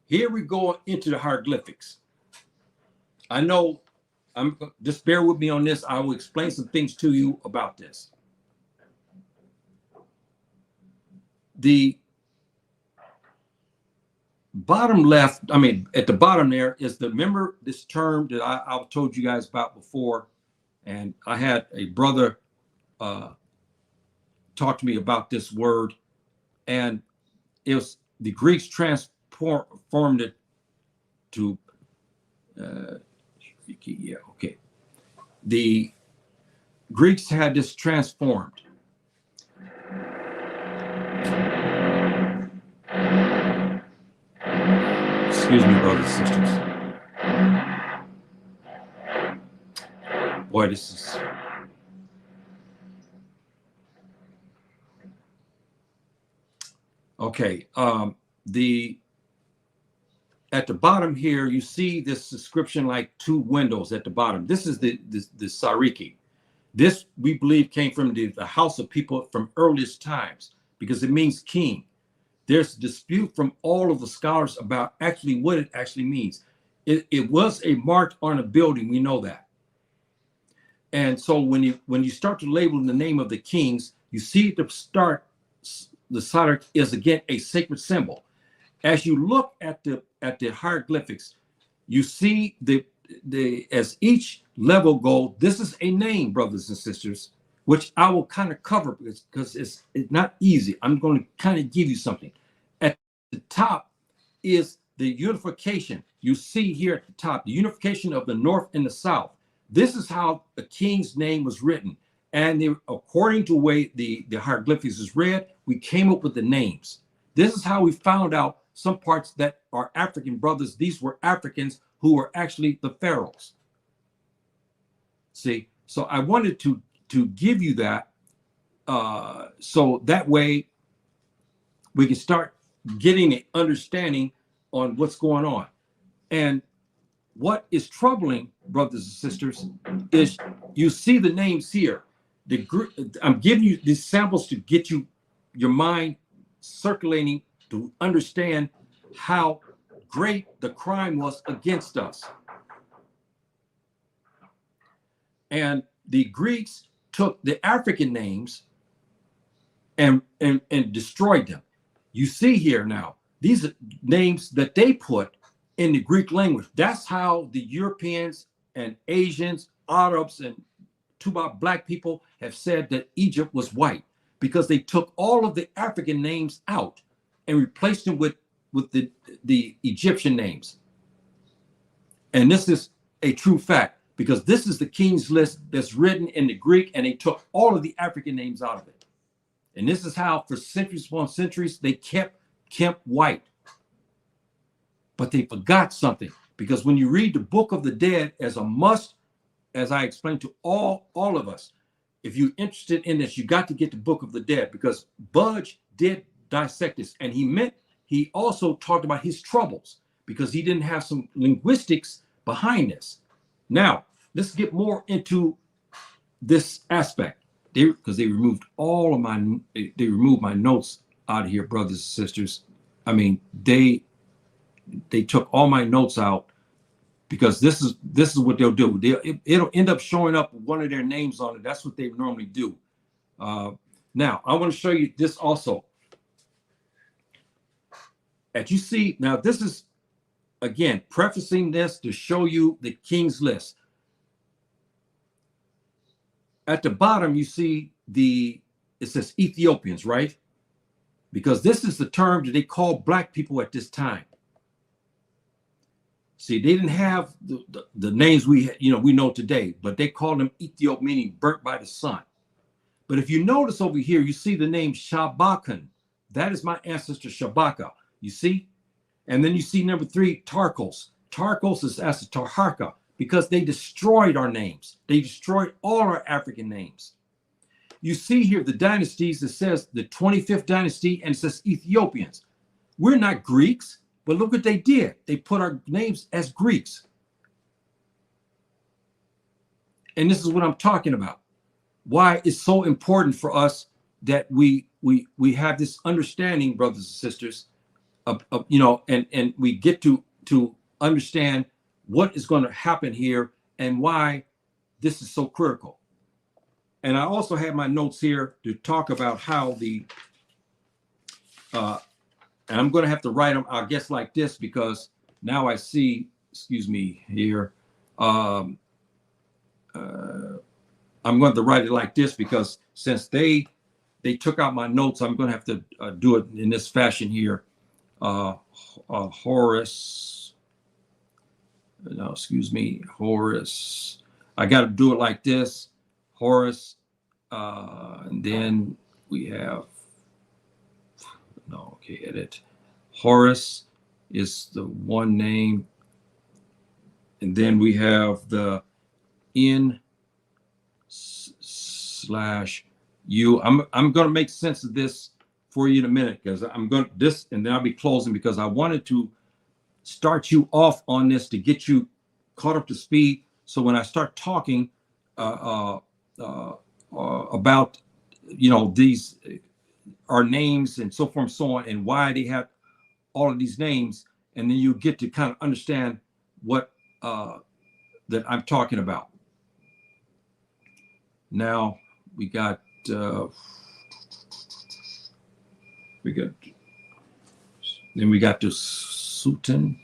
S1: here we go into the hieroglyphics. I know, just bear with me on this. I will explain some things to you about this. The bottom left, at the bottom there is remember this term that I told you guys about before, and I had a brother talk to me about this word, and it was the Greeks transformed it to, the Greeks had this transformed. Excuse me, brothers and sisters. Boy, this is... Okay, at the bottom here, you see this description like two windows at the bottom. This is the Sariki. This, we believe, came from the house of people from earliest times because it means king. There's dispute from all of the scholars about actually what it actually means. It was a mark on a building, we know that. And so when you start to label the name of the kings, you see at the start, the Sarak is again a sacred symbol. As you look at the hieroglyphics, you see as each level goes, this is a name, brothers and sisters, which I will kind of cover because it's not easy. I'm going to kind of give you something. At the top is the unification. You see here at the top, the unification of the north and the south. This is how the king's name was written. And according to the way the hieroglyphics is read, we came up with the names. This is how we found out some parts that are African brothers. These were Africans who were actually the pharaohs. See, so I wanted to give you that so that way we can start getting an understanding on what's going on. And what is troubling, brothers and sisters, is you see the names here. I'm giving you these samples to get your mind circulating to understand how great the crime was against us. And the Greeks took the African names and destroyed them. You see here now, these are names that they put in the Greek language. That's how the Europeans and Asians, Arabs, and Tuba black people have said that Egypt was white, because they took all of the African names out and replaced them with the Egyptian names. And this is a true fact, because this is the king's list that's written in the Greek, and they took all of the African names out of it. And this is how for centuries upon centuries they kept Kmt white. But they forgot something, because when you read the Book of the Dead as a must, as I explained to all of us, if you're interested in this, you got to get the Book of the Dead, because Budge did dissect this, and he also talked about his troubles because he didn't have some linguistics behind this. Now, let's get more into this aspect, because they removed my notes out of here, brothers and sisters. I mean, they took all my notes out, because this is what they'll do. It'll end up showing up one of their names on it. That's what they normally do. Now, I want to show you this also. As you see, now this is, again, prefacing this to show you the king's list. At the bottom, you see it says Ethiopians, right? Because this is the term that they call black people at this time. See, they didn't have the names we know today, but they called them Ethiop, meaning burnt by the sun. But if you notice over here, you see the name Shabakan. That is my ancestor Shabaka. You see? And then you see number 3, Tarkos. Tarkos is as a Taharka, because they destroyed our names. They destroyed all our African names. You see here the dynasties, it says the 25th dynasty, and it says Ethiopians. We're not Greeks, but look what they did. They put our names as Greeks. And this is what I'm talking about. Why it's so important for us that we have this understanding, brothers and sisters, of and we get to understand what is going to happen here and why this is so critical. And I also have my notes here to talk about how and I'm going to have to write them, I guess, like this, because now I see, excuse me here, I'm going to write it like this, because since they took out my notes, I'm going to have to do it in this fashion here. Horus, no, excuse me, Horus. I got to do it like this, Horus, and then we have, no, okay, edit. Horus is the one name, and then we have the in /u. I'm going to make sense of this for you in a minute, because I'm going to this, and then I'll be closing, because I wanted to start you off on this to get you caught up to speed. So when I start talking about these our names and so forth and so on, and why they have all of these names, and then you get to kind of understand what that I'm talking about. Now we got then we got the Sultan.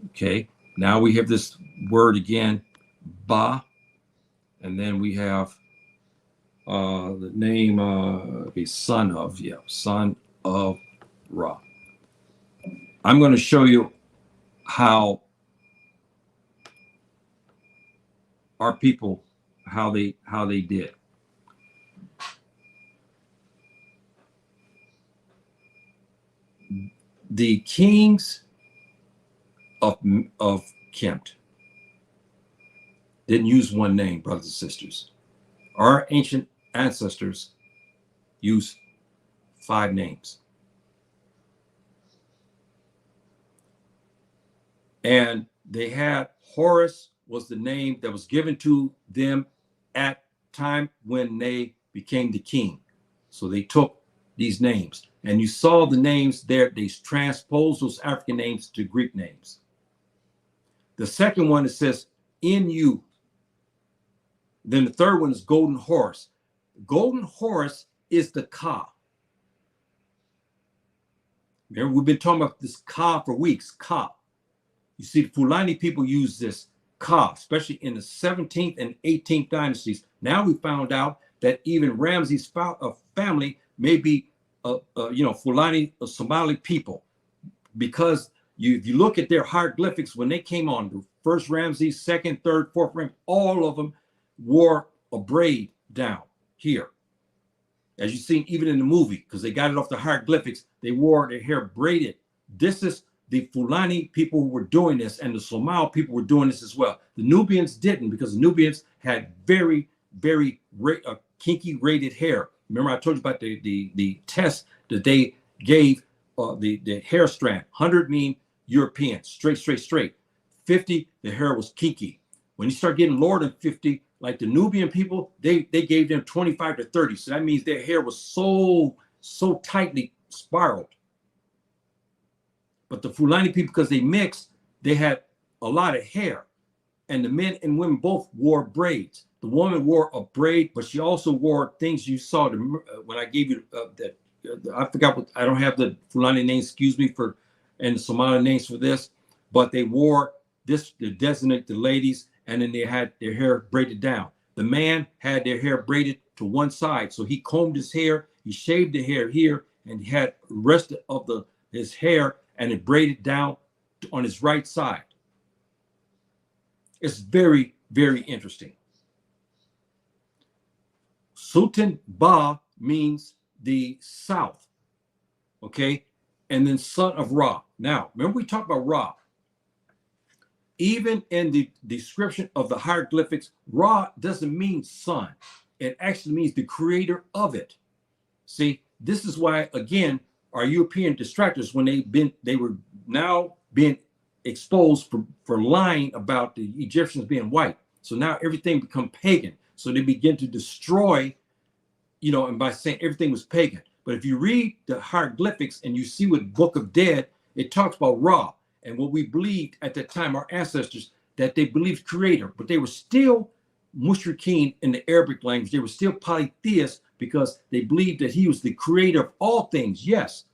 S1: Okay, now we have this word again, Ba, and then we have the name son of Ra. I'm going to show you how our people, how they did. The kings of Kemt didn't use one name, brothers and sisters. Our ancient ancestors used 5 names. And they had, Horus was the name that was given to them at time when they became the king. So they took these names, and you saw the names there. They transposed those African names to Greek names. The second one, it says NU. Then the third one is Golden Horse. Golden Horse is the Ka. Remember, we've been talking about this Ka for weeks. Ka. You see, the Fulani people use this Ka, especially in the 17th and 18th dynasties. Now we found out that even Ramses' family may be, Fulani Somali people, because if you look at their hieroglyphics when they came on, the first Ramses, second, third, fourth Ramses, all of them wore a braid down here, as you see even in the movie, because they got it off the hieroglyphics. They wore their hair braided. This is the Fulani people who were doing this, and the Somali people were doing this as well. The Nubians didn't, because the Nubians had very, very kinky braided hair. Remember, I told you about the test that they gave the hair strand. 100 mean European, straight. 50, the hair was kinky. When you start getting lower than 50, like the Nubian people, they gave them 25 to 30. So that means their hair was so tightly spiraled. But the Fulani people, because they mixed, they had a lot of hair, and the men and women both wore braids. The woman wore a braid, but she also wore things you saw when I gave you that. I forgot what, I don't have the Fulani names, excuse me, for, and the Somali names for this, but they wore this to designate the ladies, and then they had their hair braided down. The man had their hair braided to one side, so he combed his hair, he shaved the hair here, and he had the rest of his hair, and it braided down on his right side. It's very, very interesting. Sultan Ba means the south, okay? And then son of Ra. Now, remember we talked about Ra. Even in the description of the hieroglyphics, Ra doesn't mean sun. It actually means the creator of it. See, this is why, again, our European distractors, when they were now being exposed for lying about the Egyptians being white. So now everything become pagan. So they begin to destroy, and by saying everything was pagan. But if you read the hieroglyphics and you see what Book of Dead, it talks about Ra and what we believed at that time, our ancestors, that they believed creator, but they were still mushrikeen in the Arabic language. They were still polytheists because they believed that he was the creator of all things. Yes,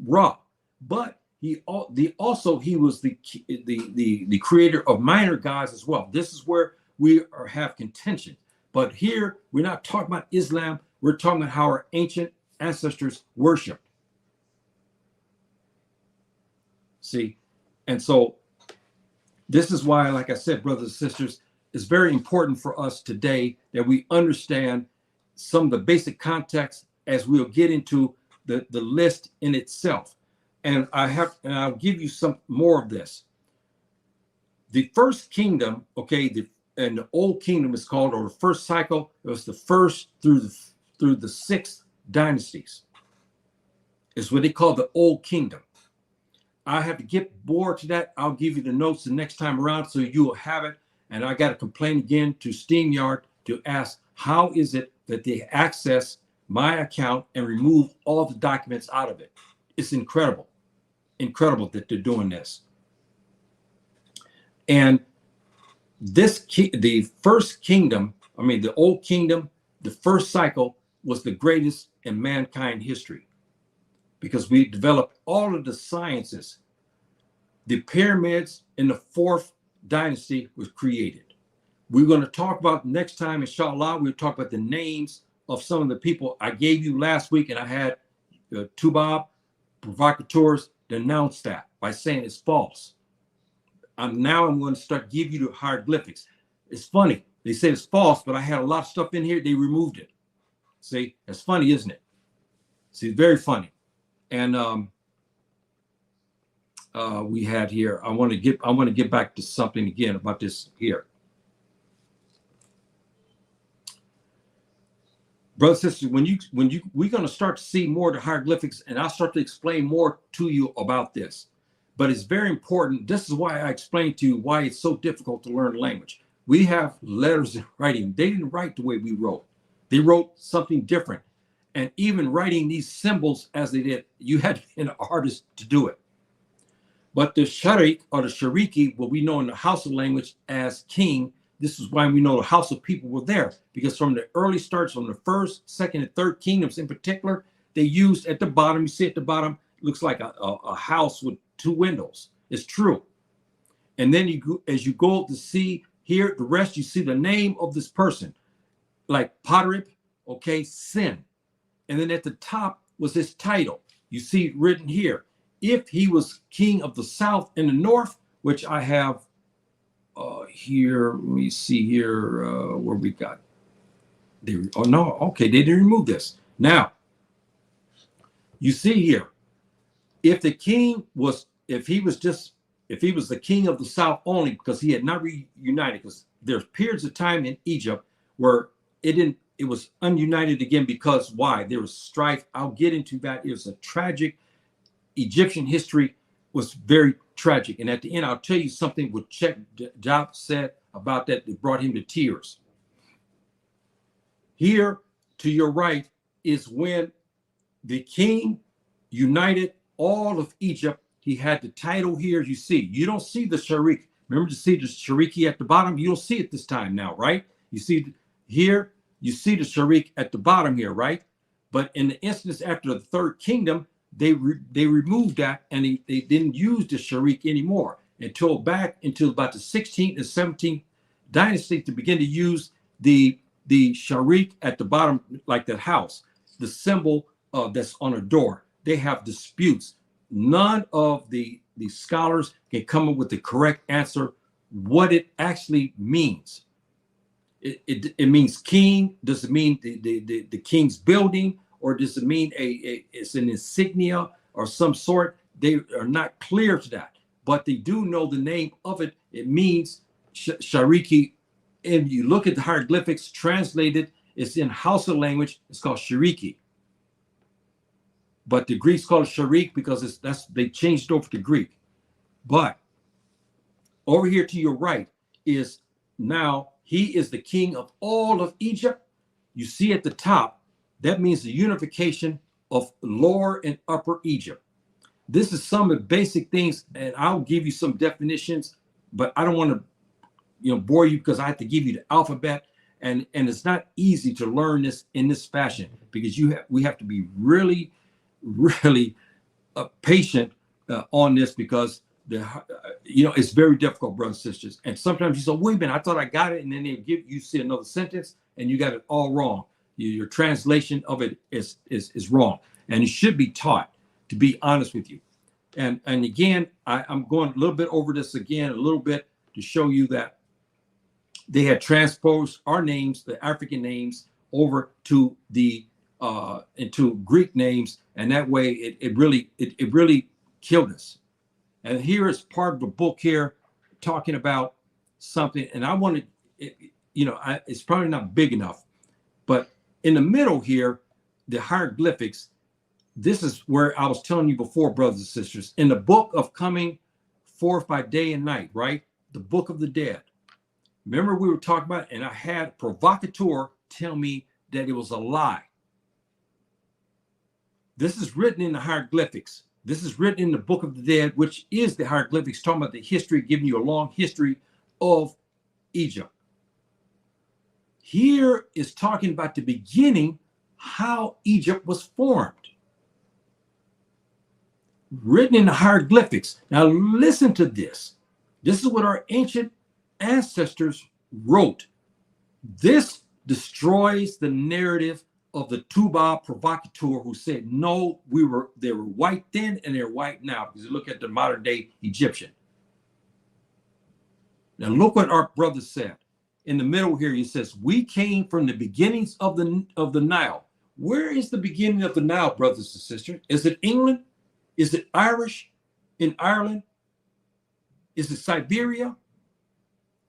S1: Ra, but he was the creator of minor gods as well. This is where we have contention. But here we're not talking about Islam. We're talking about how our ancient ancestors worshiped. See, and so this is why, like I said, brothers and sisters, it's very important for us today that we understand some of the basic context as we'll get into the list in itself. And I'll give you some more of this. The first kingdom, okay, and the old kingdom is called, or the first cycle, it was the first through the sixth dynasties. It's what they call the old kingdom. I have to get more to that. I'll give you the notes the next time around so you will have it. And I got to complain again to StreamYard to ask, how is it that they access my account and remove all the documents out of it? It's incredible that they're doing this. And the first kingdom, the old kingdom, the first cycle was the greatest in mankind history because we developed all of the sciences. The pyramids in the fourth dynasty was created. We're going to talk about next time, inshallah, we'll talk about the names of some of the people I gave you last week, and I had Tubab provocateurs denounce that by saying it's false. Now I'm going to start giving you the hieroglyphics. It's funny. They say it's false, but I had a lot of stuff in here. They removed it. See, it's funny, isn't it? See, very funny. And we had here. I want to get back to something again about this here. Brothers and sisters, we're going to start to see more of the hieroglyphics, and I'll start to explain more to you about this. But it's very important. This is why I explained to you why it's so difficult to learn language. We have letters in writing. They didn't write the way we wrote. They wrote something different. And even writing these symbols as they did, you had to be an artist to do it. But the sharik or the shariki, what we know in the Hausa language as king, this is why we know the Hausa people were there. Because from the early starts, from the first, second, and third kingdoms in particular, they used at the bottom, you see at the bottom, looks like a house with two windows. It's true. And then as you go to see here, the rest, you see the name of this person, like Patrib, okay, Sin. And then at the top was his title. You see written here, if he was king of the south and the north, which I have here. Let me see here where we got. They didn't remove this. Now, you see here, if he was the king of the south only, because he had not reunited, because there's periods of time in Egypt where it was ununited again, because why? There was strife. I'll get into that. It was a tragic, Egyptian history was very tragic. And at the end, I'll tell you something what Sheikh Job said about that brought him to tears. Here to your right is when the king united all of Egypt. He had the title here. You don't see the sharik. Remember to see the Shariki at the bottom? You don't see it this time now, right? You see here, you see the Sharik at the bottom here, right? But in the instance after the third kingdom, they removed that, and they didn't use the Sharik anymore until back until about the 16th and 17th dynasty to begin to use the Sharik at the bottom, like that house, the symbol that's on a door. They have disputes. None of the scholars can come up with the correct answer what it actually means. It means king. Does it mean the king's building, or does it mean it's an insignia or some sort? They are not clear to that, but they do know the name of it. It means Shariki. If you look at the hieroglyphics translated, it's in Hausa language. It's called Shariki. But the Greeks call it Sharik because they changed over to Greek. But over here to your right is now he is the king of all of Egypt. You see at the top, that means the unification of lower and upper Egypt. This is some of the basic things, and I'll give you some definitions, but I don't want to bore you because I have to give you the alphabet, and it's not easy to learn this in this fashion because we have to be really patient on this because it's very difficult, brothers and sisters. And sometimes you say, wait a minute, I thought I got it, and then you see another sentence and you got it all wrong. Your translation of it is wrong, and it should be taught, to be honest with you. And again, I'm going a little bit over this again, a little bit to show you that they had transposed our names, the African names, over to into Greek names, and that way it really killed us. And here is part of the book here talking about something, and I want to, it's probably not big enough, but in the middle here, the hieroglyphics, this is where I was telling you before, brothers and sisters, in the book of coming forth by day and night, right? The book of the dead. Remember we were talking about, and I had a provocateur tell me that it was a lie. This is written in the hieroglyphics. This is written in the book of the dead, which is the hieroglyphics, talking about the history, giving you a long history of Egypt. Here is talking about the beginning, how Egypt was formed. Written in the hieroglyphics. Now listen to this. This is what our ancient ancestors wrote. This destroys the narrative of the Tubal provocateur who said, no, they were white then and they're white now, because you look at the modern day Egyptian. Now look what our brother said. In the middle here, he says, we came from the beginnings of the Nile. Where is the beginning of the Nile, brothers and sisters? Is it England? Is it Irish in Ireland? Is it Siberia?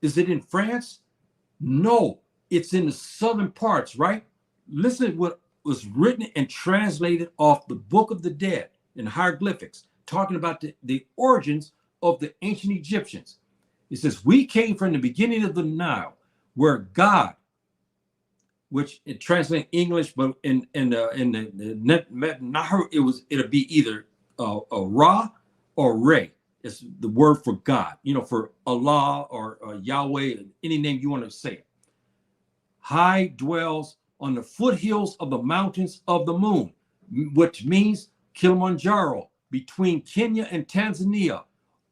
S1: Is it in France? No, it's in the southern parts, right? Listen to what was written and translated off the Book of the Dead in hieroglyphics, talking about the origins of the ancient Egyptians. It says, we came from the beginning of the Nile, where God, which it translates English, but in the Nahar, it'll be either a Ra or Re. It's the word for God, for Allah or Yahweh, any name you want to say it. High dwells on the foothills of the mountains of the moon, which means Kilimanjaro, between Kenya and Tanzania,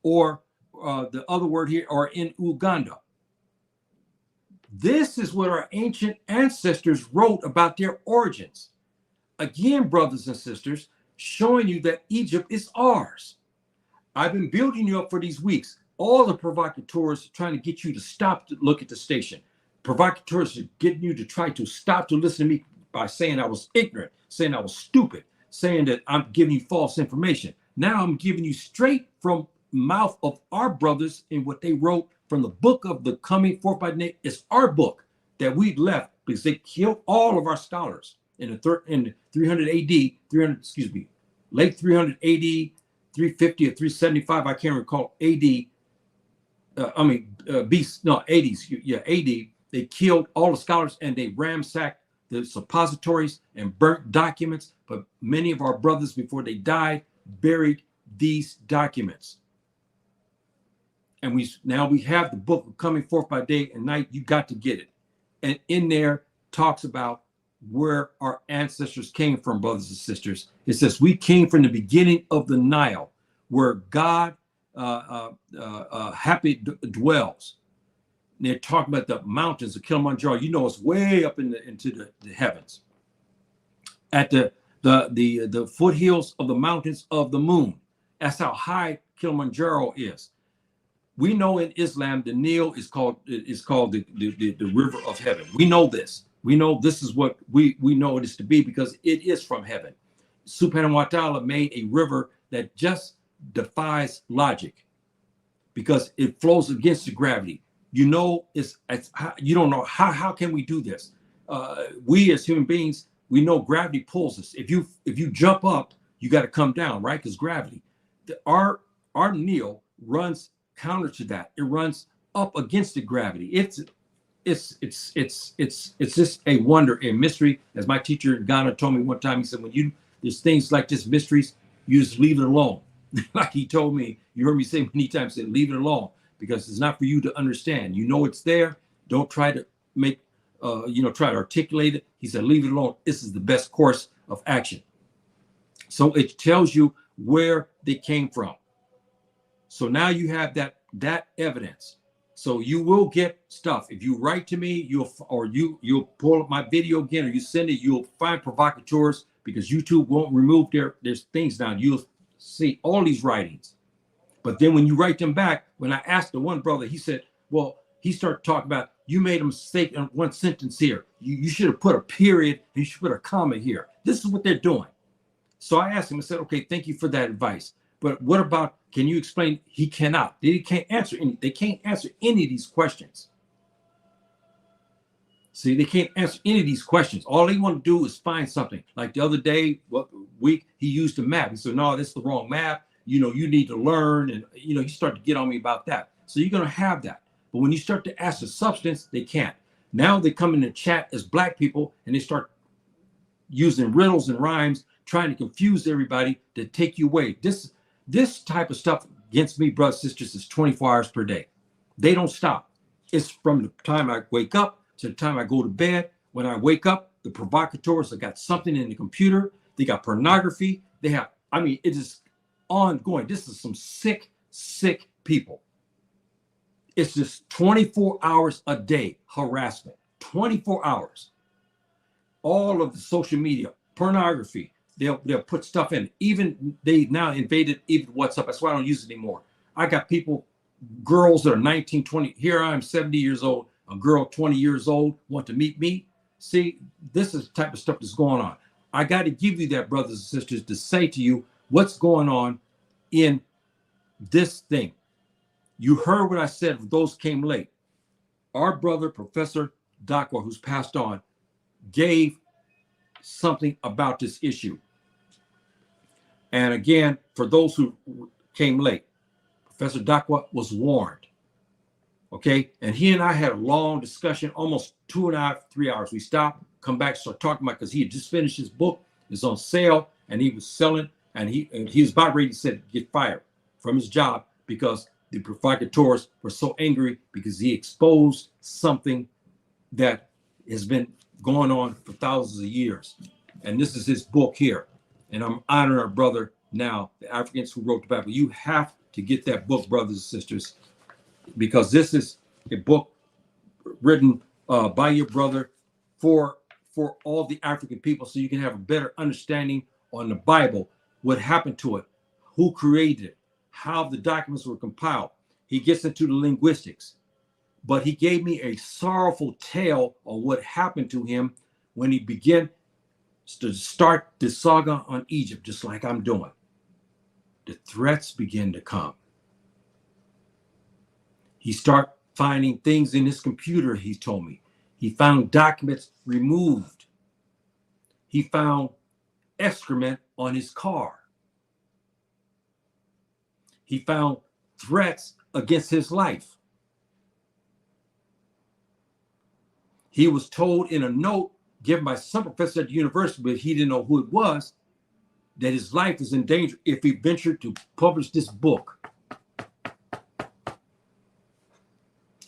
S1: or the other word here, or in Uganda. This is what our ancient ancestors wrote about their origins. Again, brothers and sisters, showing you that Egypt is ours. I've been building you up for these weeks. All the provocateurs trying to get you to stop to look at the station. Provocateurs are getting you to try to stop to listen to me by saying I was ignorant, saying I was stupid, saying that I'm giving you false information. Now I'm giving you straight from mouth of our brothers in what they wrote from the book of the coming forth by day. It's our book that we left because they killed all of our scholars in 300 AD, late 300 AD, 350 or 375, I can't recall AD. AD. They killed all the scholars and they ransacked the suppositories and burnt documents. But many of our brothers, before they died, buried these documents. And now we have the book Coming Forth by Day and Night. You got to get it. And in there talks about where our ancestors came from, brothers and sisters. It says we came from the beginning of the Nile, where God happy dwells. And they're talking about the mountains of Kilimanjaro. You know, it's way up into the heavens. At the foothills of the mountains of the moon. That's how high Kilimanjaro is. We know in Islam the Nile is called the river of heaven. We know this. We know this is what we know it is to be because it is from heaven. Subhanahu wa ta'ala made a river that just defies logic because it flows against the gravity. You know, you don't know how can we do this? We as human beings, we know gravity pulls us. If you jump up, you got to come down, right? Because gravity. Our Nile runs counter to that. It runs up against the gravity. It's just a wonder and mystery. As my teacher in Ghana told me one time, he said, when there's things like this, mysteries, you just leave it alone. Like he told me, you heard me say many times, said, leave it alone because it's not for you to understand. You know it's there. Don't try to try to articulate it. He said, leave it alone. This is the best course of action. So it tells you where they came from. So now you have that evidence. So you will get stuff. If you write to me, you'll pull up my video again, or you send it, you'll find provocateurs because YouTube won't remove their things down. You'll see all these writings. But then when you write them back, when I asked the one brother, he said, well, he started talking about, you made a mistake in one sentence here. You should have put a period and you should put a comma here. This is what they're doing. So I asked him, I said, okay, thank you for that advice. But what about, can you explain? He cannot. They can't answer any of these questions. See, they can't answer any of these questions. All they want to do is find something. Like the other day, he used a map. He said, no, this is the wrong map. You know, you need to learn. And, he started to get on me about that. So you're going to have that. But when you start to ask the substance, they can't. Now they come in the chat as black people and they start using riddles and rhymes, trying to confuse everybody to take you away. This type of stuff against me, brothers and sisters, is 24 hours per day. They don't stop. It's from the time I wake up to the time I go to bed. When I wake up, the provocateurs have got something in the computer. They got pornography. It is ongoing. This is some sick people. It's just 24 hours a day harassment. 24 hours. All of the social media, pornography, they'll put stuff in. Even they now invaded even WhatsApp. That's why I don't use it anymore. I got people, girls that are 19, 20. Here I am, 70 years old. A girl 20 years old want to meet me. See, this is the type of stuff that's going on. I got to give you that, brothers and sisters, to say to you what's going on in this thing. You heard what I said for those came late. Our brother, Professor Dakwa, who's passed on, gave something about this issue. And again, for those who came late, Professor Dakwa was warned. Okay. And he and I had a long discussion, almost 2.5, 3 hours. We stopped, come back, start talking about, because he had just finished his book. It's on sale and he was selling, and he was about ready to get fired from his job because the provocateurs were so angry because he exposed something that has been going on for thousands of years. And this is his book here. And I'm honoring our brother now, the Africans who wrote the Bible. You have to get that book, brothers and sisters, because this is a book written by your brother for all the African people, so you can have a better understanding on the Bible, what happened to it, who created it, how the documents were compiled. He gets into the linguistics, but he gave me a sorrowful tale of what happened to him when he began to start the saga on Egypt, just like I'm doing. The threats begin to come. He started finding things in his computer, he told me. He found documents removed. He found excrement on his car. He found threats against his life. He was told in a note given by some professor at the university, but he didn't know who it was, that his life is in danger if he ventured to publish this book.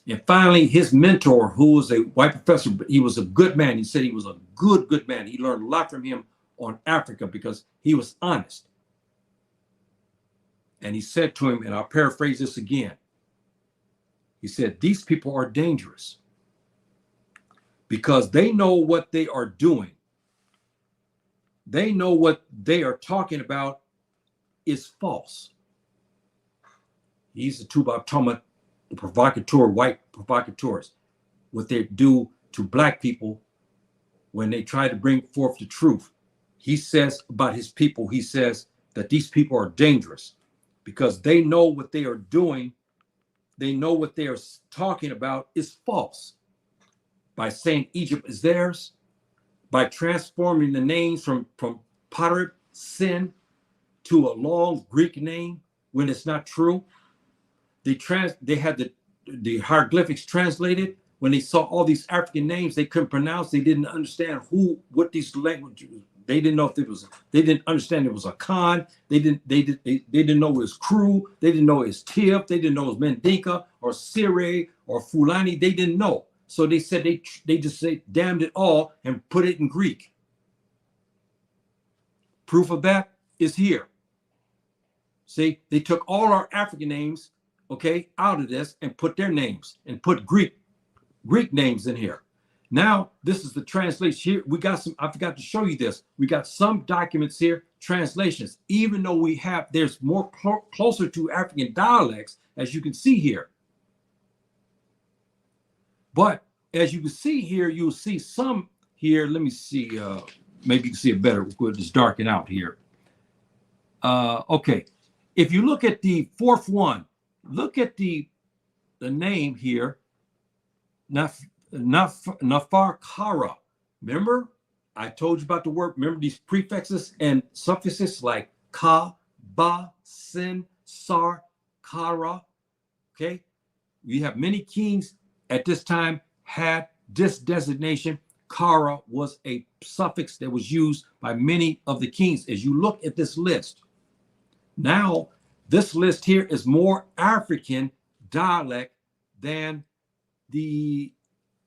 S1: And finally, his mentor, who was a white professor, but he was a good man. He said he was a good man. He learned a lot from him on Africa because he was honest. And he said to him, and I'll paraphrase this again. He said, these people are dangerous because they know what they are doing. They know what they are talking about is false. He's the Tuba talking the provocateur, white provocateurs, what they do to black people when they try to bring forth the truth. He says about his people, he says that these people are dangerous because they know what they are doing. They know what they are talking about is false. By saying Egypt is theirs, by transforming the names from pottery, sin, to a long Greek name when it's not true. They had the hieroglyphics translated. When they saw all these African names they couldn't pronounce, they didn't understand what these languages. They didn't know if it was. They didn't understand it was a Khan. They didn't know it was Kru. They didn't know it was Tif. They didn't know it was Mendinka or Sire or Fulani. They didn't know. So they said they just say damned it all and put it in Greek. Proof of that is here. See, they took all our African names, okay, out of this and put their names and put Greek names in here. Now, this is the translation here. We got some, I forgot to show you this. We got some documents here, translations, even though there's more closer to African dialects, as you can see here. But as you can see here, you'll see some here. Let me see, maybe you can see it better. It's darken out here. Okay. If you look at the fourth one, look at the name here, Nafarkara. Remember, I told you about the word. Remember these prefixes and suffixes like ka, ba, sin, sar, kara. Okay, we have many kings at this time had this designation. Kara was a suffix that was used by many of the kings. As you look at this list, now this list here is more African dialect than the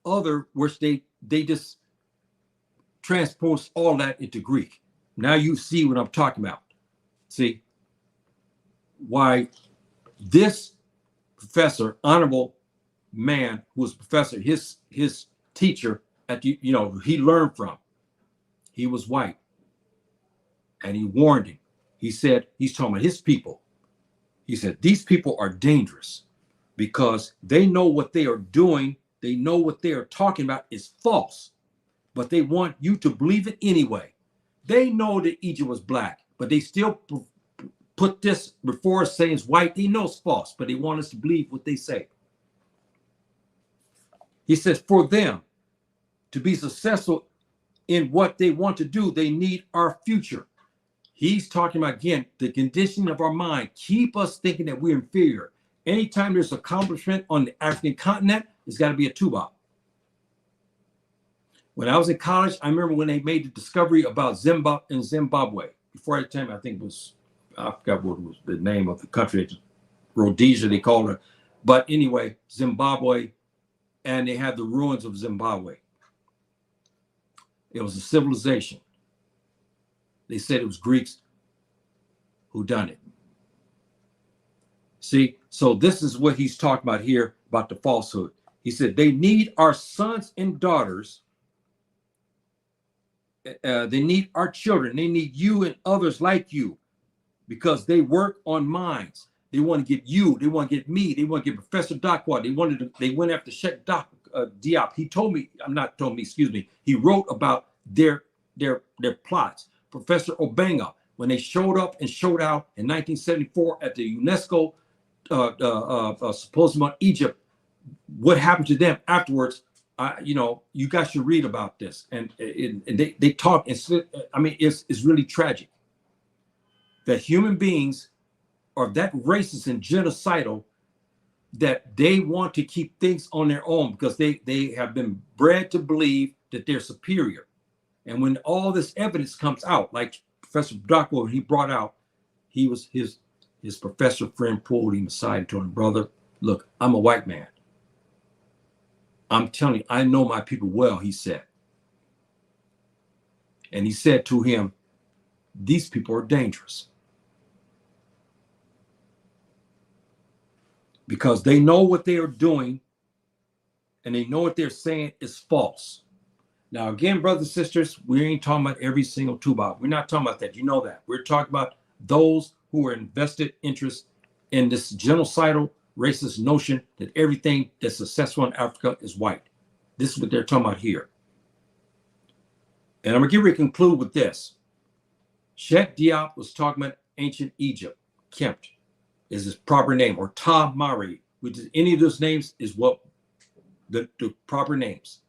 S1: other, which they just transpose all that into Greek. Now you see what I'm talking about. See why this professor, honorable man who was a professor, his teacher at the, he learned from, he was white, and he warned him. He said, he's talking about his people. He said, these people are dangerous because they know what they are doing. They know what they are talking about is false, but they want you to believe it anyway. They know that Egypt was black, but they still put this before us saying it's white. They know it's false, but they want us to believe what they say. He says, for them to be successful in what they want to do, they need our future. He's talking about, again, the conditioning of our mind. Keep us thinking that we're inferior. Anytime there's accomplishment on the African continent, it's got to be a tuba. When I was in college, I remember when they made the discovery about Zimbabwe. Before that time, I think it was, I forgot what was the name of the country. Rhodesia, they called her. But anyway, Zimbabwe, and they had the ruins of Zimbabwe. It was a civilization. They said it was Greeks who done it. See, so this is what he's talking about here about the falsehood. He said they need our sons and daughters. They need our children. They need you and others like you because they work on minds. They want to get you. They want to get me. They want to get Professor Dakwa. They went after Sheikh Diop. He told me, excuse me. He wrote about their plots. Professor Obenga, when they showed up and showed out in 1974 at the UNESCO symposium on Egypt, what happened to them afterwards? You guys should read about this. And they talk. I mean, it's really tragic that human beings are that racist and genocidal that they want to keep things on their own because they have been bred to believe that they're superior. And when all this evidence comes out, like Professor Dockwell, he brought out, he was his professor friend pulled him aside and told him, brother, look, I'm a white man. I'm telling you, I know my people well, he said. And he said to him, these people are dangerous because they know what they are doing and they know what they're saying is false. Now, again, brothers and sisters, we ain't talking about every single Tubac. We're not talking about that. You know that. We're talking about those who are invested interest in this genocidal racist notion that everything that's successful in Africa is white. This is what they're talking about here. And I'm going to get ready to conclude with this. Sheikh Diop was talking about ancient Egypt. Kmt is his proper name, or Ta Mari, which is any of those names is what the proper names.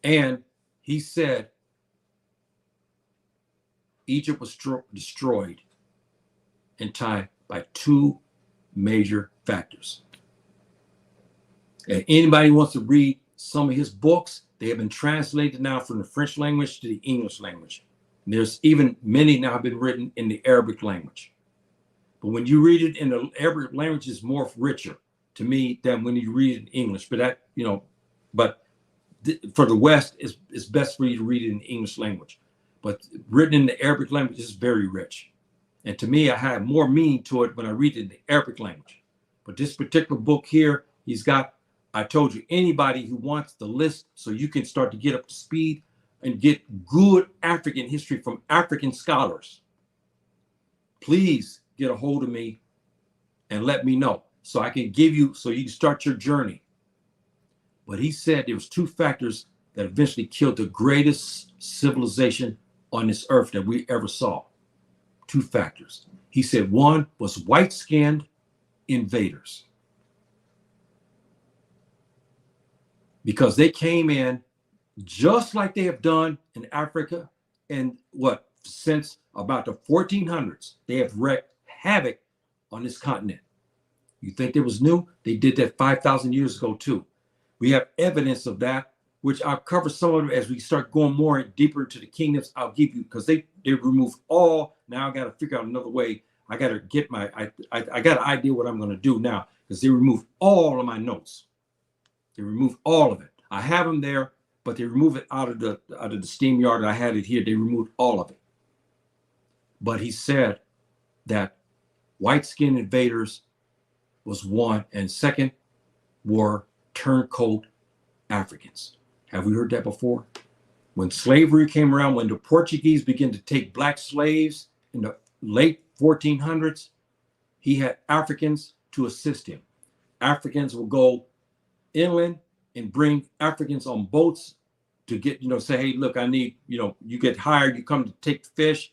S1: And he said Egypt was destroyed in time by two major factors. And anybody wants to read some of his books, they have been translated now from the French language to the English language. And there's even many now have been written in the Arabic language. But when you read it in the Arabic language, it's more richer to me than when you read it in English. But that, you know, but for the West, it's best for you to read it in the English language. But written in the Arabic language is very rich. And to me, I have more meaning to it when I read it in the Arabic language. But this particular book here, he's got, I told you, anybody who wants the list so you can start to get up to speed and get good African history from African scholars, please get a hold of me and let me know so I can give you, so you can start your journey. But he said there was two factors that eventually killed the greatest civilization on this earth that we ever saw. Two factors. He said one was white-skinned invaders. Because they came in just like they have done in Africa and since about the 1400s, they have wreaked havoc on this continent. You think it was new? They did that 5,000 years ago too. We have evidence of that, which I'll cover some of it as we start going more deeper into the kingdoms. I'll give you, because they removed all. Now I got to figure out another way. I got to get I got an idea what I'm going to do now, because they removed all of my notes. They removed all of it. I have them there, but they removed it out of the steam yard. I had it here. They removed all of it. But he said that white-skinned invaders was one, and second were turncoat Africans. Have we heard that before? When slavery came around, when the Portuguese began to take black slaves in the late 1400s, he had Africans to assist him. Africans will go inland and bring Africans on boats to get, say, hey, look, I need, you get hired, you come to take the fish,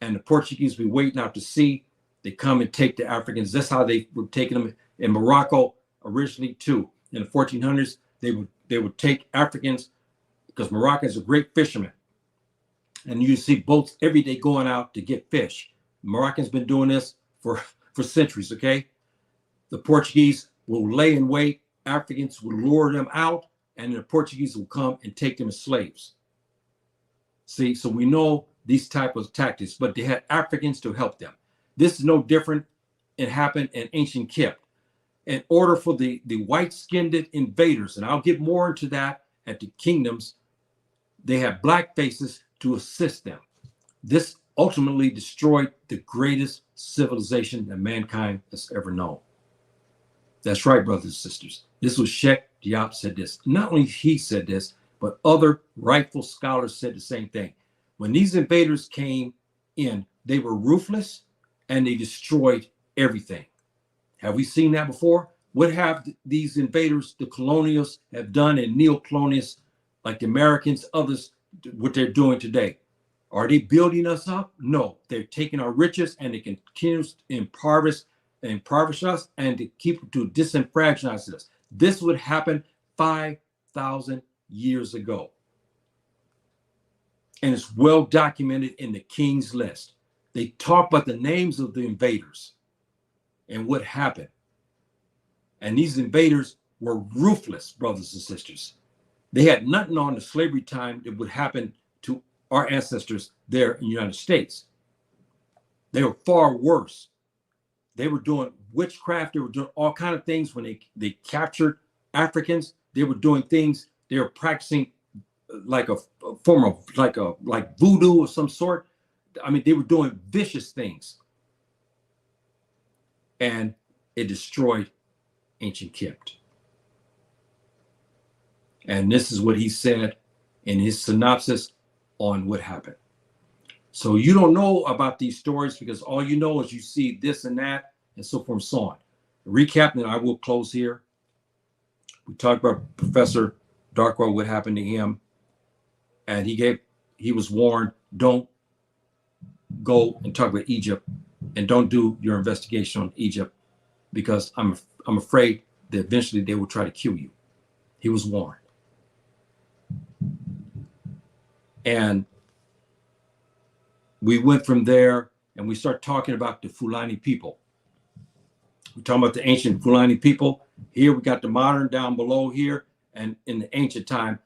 S1: and the Portuguese be waiting out to sea. They come and take the Africans. That's how they were taking them in Morocco originally too. In the 1400s, they would take Africans because Moroccans are great fishermen. And you see boats every day going out to get fish. Moroccans been doing this for centuries, okay? The Portuguese will lay in wait. Africans will lure them out, and the Portuguese will come and take them as slaves. See, so we know these type of tactics, but they had Africans to help them. This is no different. It happened in Ancient Kmt. In order for the white-skinned invaders, and I'll get more into that at the kingdoms, they had black faces to assist them. This ultimately destroyed the greatest civilization that mankind has ever known. That's right, brothers and sisters. This was Sheikh Diop said this. Not only he said this, but other rightful scholars said the same thing. When these invaders came in, they were ruthless and they destroyed everything. Have we seen that before? What have these invaders, the colonials, have done, and neo-colonialists like the Americans, others, what they're doing today? Are they building us up? No, they're taking our riches and they continue to impoverish us and to disenfranchise us. This would happen 5,000 years ago. And it's well documented in the King's List. They talk about the names of the invaders and what happened. And these invaders were ruthless, brothers and sisters. They had nothing on the slavery time that would happen to our ancestors there in the United States. They were far worse. They were doing witchcraft. They were doing all kind of things when they captured Africans. They were doing things. They were practicing like a form of like voodoo of some sort. I mean, they were doing vicious things, and it destroyed Ancient Kmt. And this is what he said in his synopsis on what happened. So you don't know about these stories because all you know is you see this and that and so forth and so on. Recap, and I will close here. We talked about Professor Darkwell, what happened to him, and he was warned, don't go and talk about Egypt, and don't do your investigation on Egypt because I'm afraid that eventually they will try to kill you. He was warned. And we went from there and we start talking about the Fulani people. We're talking about the ancient Fulani people. Here we got the modern down below here, and in the ancient time.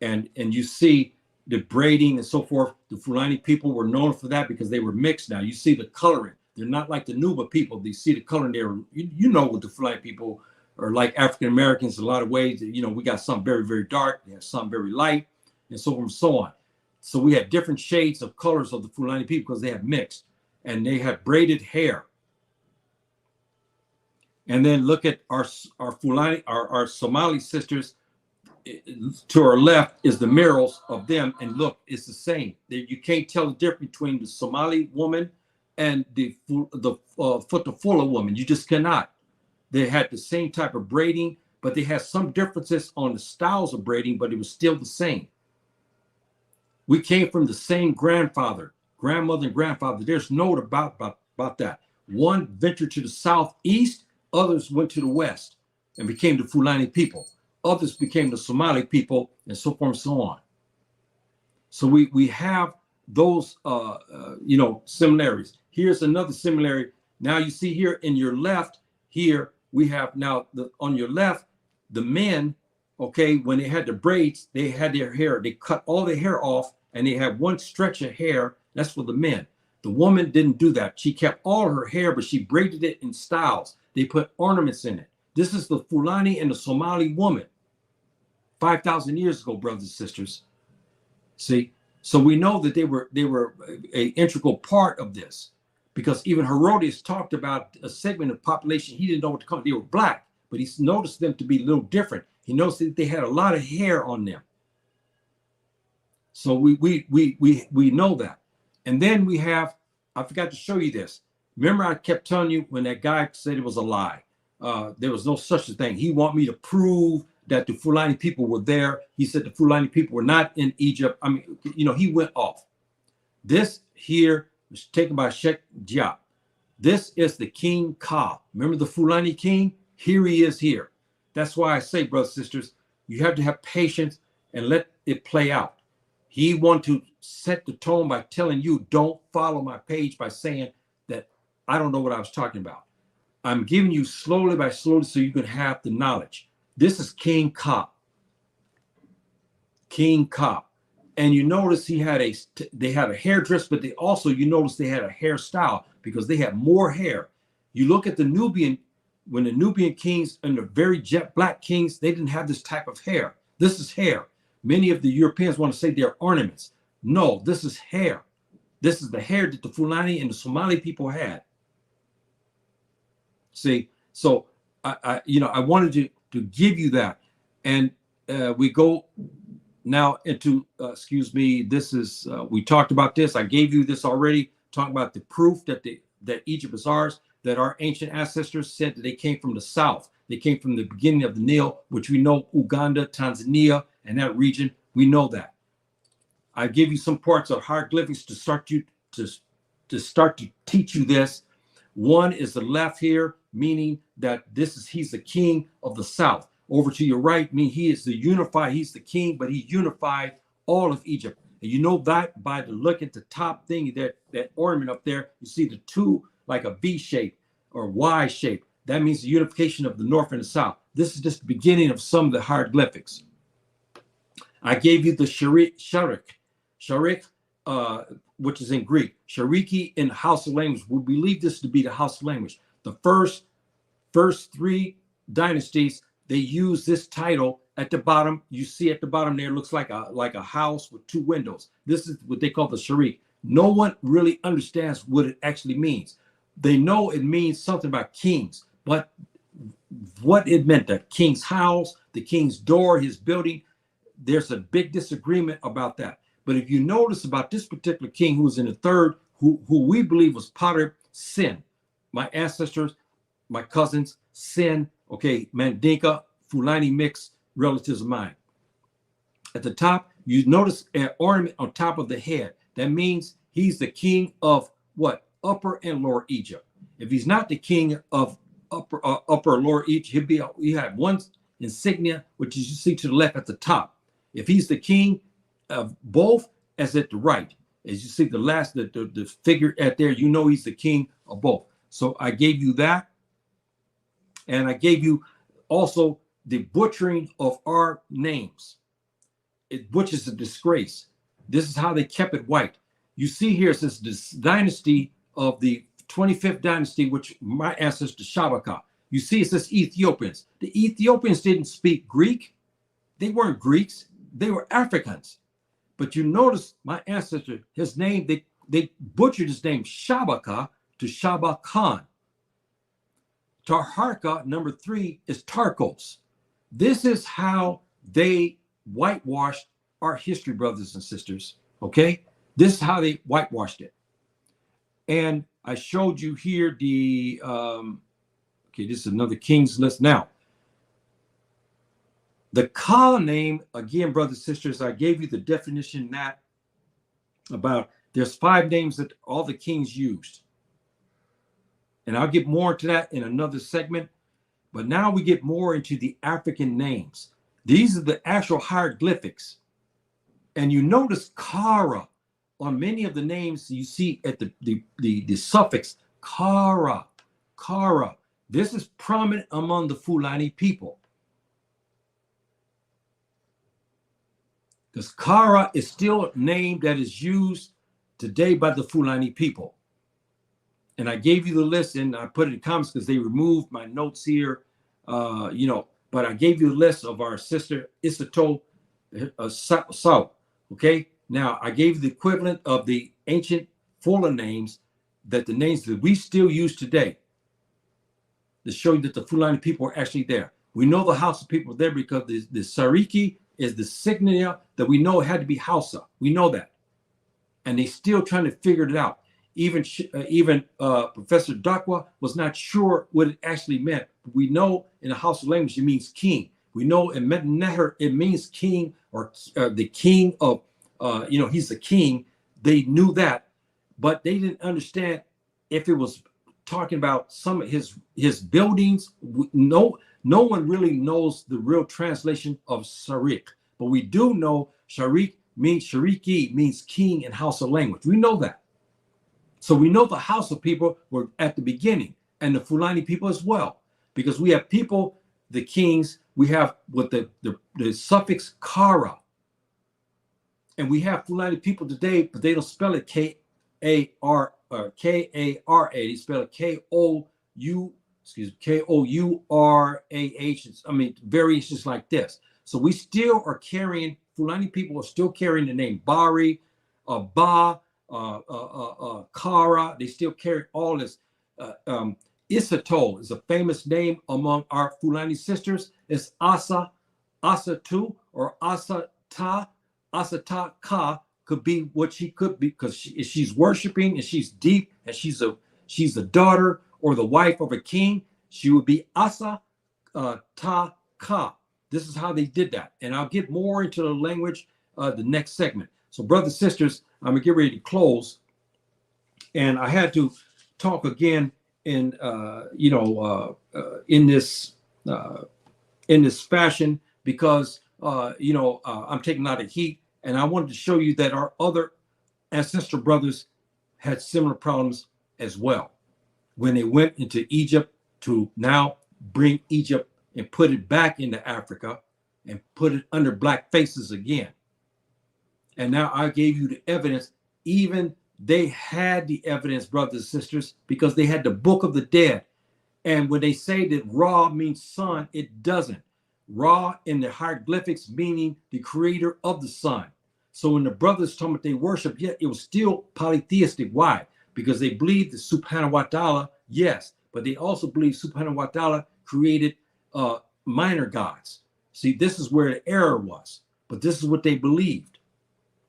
S1: And you see the braiding and so forth. The Fulani people were known for that because they were mixed now. You see the coloring. They're not like the Nuba people. They see the coloring there. You know what the Fulani people are like. African Americans in a lot of ways. You know, we got some very, very dark. They have some very light, and so forth and so on. So we had different shades of colors of the Fulani people because they had mixed, and they had braided hair. And then look at our Fulani, our Somali sisters. To our left is the murals of them, and look, it's the same. You can't tell the difference between the Somali woman and the Futafula woman. You just cannot. They had the same type of braiding, but they had some differences on the styles of braiding, but it was still the same. We came from the same grandmother and grandfather. There's no doubt about that. One ventured to the southeast, others went to the west and became the Fulani people. Others became the Somali people, and so forth and so on. So we have those similarities. Here's another similarity. Now you see here in your left, here we have now on your left, the men, okay, when they had the braids, they had their hair, they cut all their hair off, and they had one stretch of hair. That's for the men. The woman didn't do that. She kept all her hair, but she braided it in styles. They put ornaments in it. This is the Fulani and the Somali woman. 5,000 years ago, brothers and sisters. See, so we know that they were an integral part of this, because even Herodotus talked about a segment of population he didn't know what to call it. They were black, but he noticed them to be a little different. He noticed that they had a lot of hair on them. So we know that. And then we have, I forgot to show you this. Remember, I kept telling you when that guy said it was a lie. There was no such a thing. He wanted me to prove that the Fulani people were there. He said the Fulani people were not in Egypt. I mean, he went off. This here was taken by Sheikh Diop. This is the King Ka. Remember the Fulani king? Here he is here. That's why I say, brothers and sisters, you have to have patience and let it play out. He wanted to set the tone by telling you, don't follow my page by saying that I don't know what I was talking about. I'm giving you slowly by slowly so you can have the knowledge. This is King Kmt. King Kmt. And you notice they had a hairdress, but they also, you notice they had a hairstyle because they had more hair. You look at the Nubian, when the Nubian kings and the very jet black kings, they didn't have this type of hair. This is hair. Many of the Europeans want to say they're ornaments. No, this is hair. This is the hair that the Fulani and the Somali people had. See, so I wanted to give you that. And we go now into, this is, we talked about this. I gave you this already, talking about the proof that Egypt is ours, that our ancient ancestors said that they came from the south. They came from the beginning of the Nile, which we know Uganda, Tanzania, and that region. We know that. I give you some parts of hieroglyphics to start to teach you this. One is the left here, meaning that he's the king of the south. Over to your right, mean he is he's the king, but he unified all of Egypt. And you know that by the look at the top thing, that ornament up there, you see the two like a V shape or Y shape. That means the unification of the north and the south. This is just the beginning of some of the hieroglyphics. I gave you the Sharik. Sharik which is in Greek. Shariki in Hausa language. We believe this to be the Hausa language. The first three dynasties, they use this title at the bottom. You see at the bottom there, looks like a house with two windows. This is what they call the Sharik. No one really understands what it actually means. They know it means something about kings, but what it meant, the king's house, the king's door, his building, there's a big disagreement about that. But if you notice about this particular king who was in the third, who we believe was Potter Sin, my ancestors, my cousins, Sin, okay, Mandinka, Fulani mix relatives of mine. At the top, you notice an ornament on top of the head. That means he's the king of what? Upper and Lower Egypt. If he's not the king of upper or lower Egypt, he had one insignia, which is you see to the left at the top. If he's the king of both, as at the right, as you see the figure at there, you know he's the king of both. So I gave you that, and I gave you also the butchering of our names. Which is a disgrace. This is how they kept it white. You see here, it says this dynasty of the 25th dynasty, which my ancestor Shabaka. You see, it says Ethiopians. The Ethiopians didn't speak Greek. They weren't Greeks. They were Africans. But you notice my ancestor, his name, they butchered his name Shabaka to Shabakan. Tarharka, number 3, is Tarkos. This is how they whitewashed our history, brothers and sisters. Okay, this is how they whitewashed it. And I showed you here the okay, this is another king's list. Now the Ka name, again, brothers and sisters, I gave you the definition that about there's 5 names that all the kings used, and I'll get more into that in another segment. But now we get more into the African names. These are the actual hieroglyphics. And you notice Kara on many of the names you see at the suffix Kara, Kara. This is prominent among the Fulani people. Because Kara is still a name that is used today by the Fulani people. And I gave you the list, and I put it in comments because they removed my notes here, but I gave you a list of our sister Isato Sao. Okay, now I gave you the equivalent of the ancient Fula names, that the names that we still use today, to show you that the Fulani people are actually there. We know the Hausa people are there because the Sariki is the signia that we know had to be Hausa. We know that, and they still trying to figure it out. Even Professor Dakwa was not sure what it actually meant. We know in the Hausa language it means king. We know in Meteneher it means king, or the king of, he's the king. They knew that, but they didn't understand if it was talking about some of his buildings. No one really knows the real translation of Sarik, but we do know Shariki means king in Hausa language. We know that. So we know the Hausa people were at the beginning, and the Fulani people as well, because we have people, the kings, we have with the suffix Kara, and we have Fulani people today, but they don't spell it Kara. They spell it Kourah. I mean, variations like this. So we still are carrying, Fulani people are still carrying the name Bari, Ba, Kara. They still carry all this. Isato is a famous name among our Fulani sisters. It's Asatu, or Asata. Asata Ka could be what she could be, because she's worshiping and she's deep, and she's the daughter or the wife of a king. She would be Asa Ta Ka. This is how they did that, and I'll get more into the language the next segment. So, brothers and sisters, I'm gonna get ready to close, and I had to talk again in this fashion, because I'm taking a lot of heat, and I wanted to show you that our other ancestral brothers had similar problems as well when they went into Egypt to now bring Egypt and put it back into Africa and put it under black faces again. And now I gave you the evidence even they had the evidence, brothers and sisters, because they had the Book of the Dead. And when they say that Ra means sun, it doesn't. Ra in the hieroglyphics meaning the creator of the sun. So when the brothers told me they worship, yet it was still polytheistic. Why? Because they believed the Subhanahu wa ta'ala, yes, but they also believe Subhanahu wa ta'ala created minor gods. See, this is where the error was, but this is what they believed.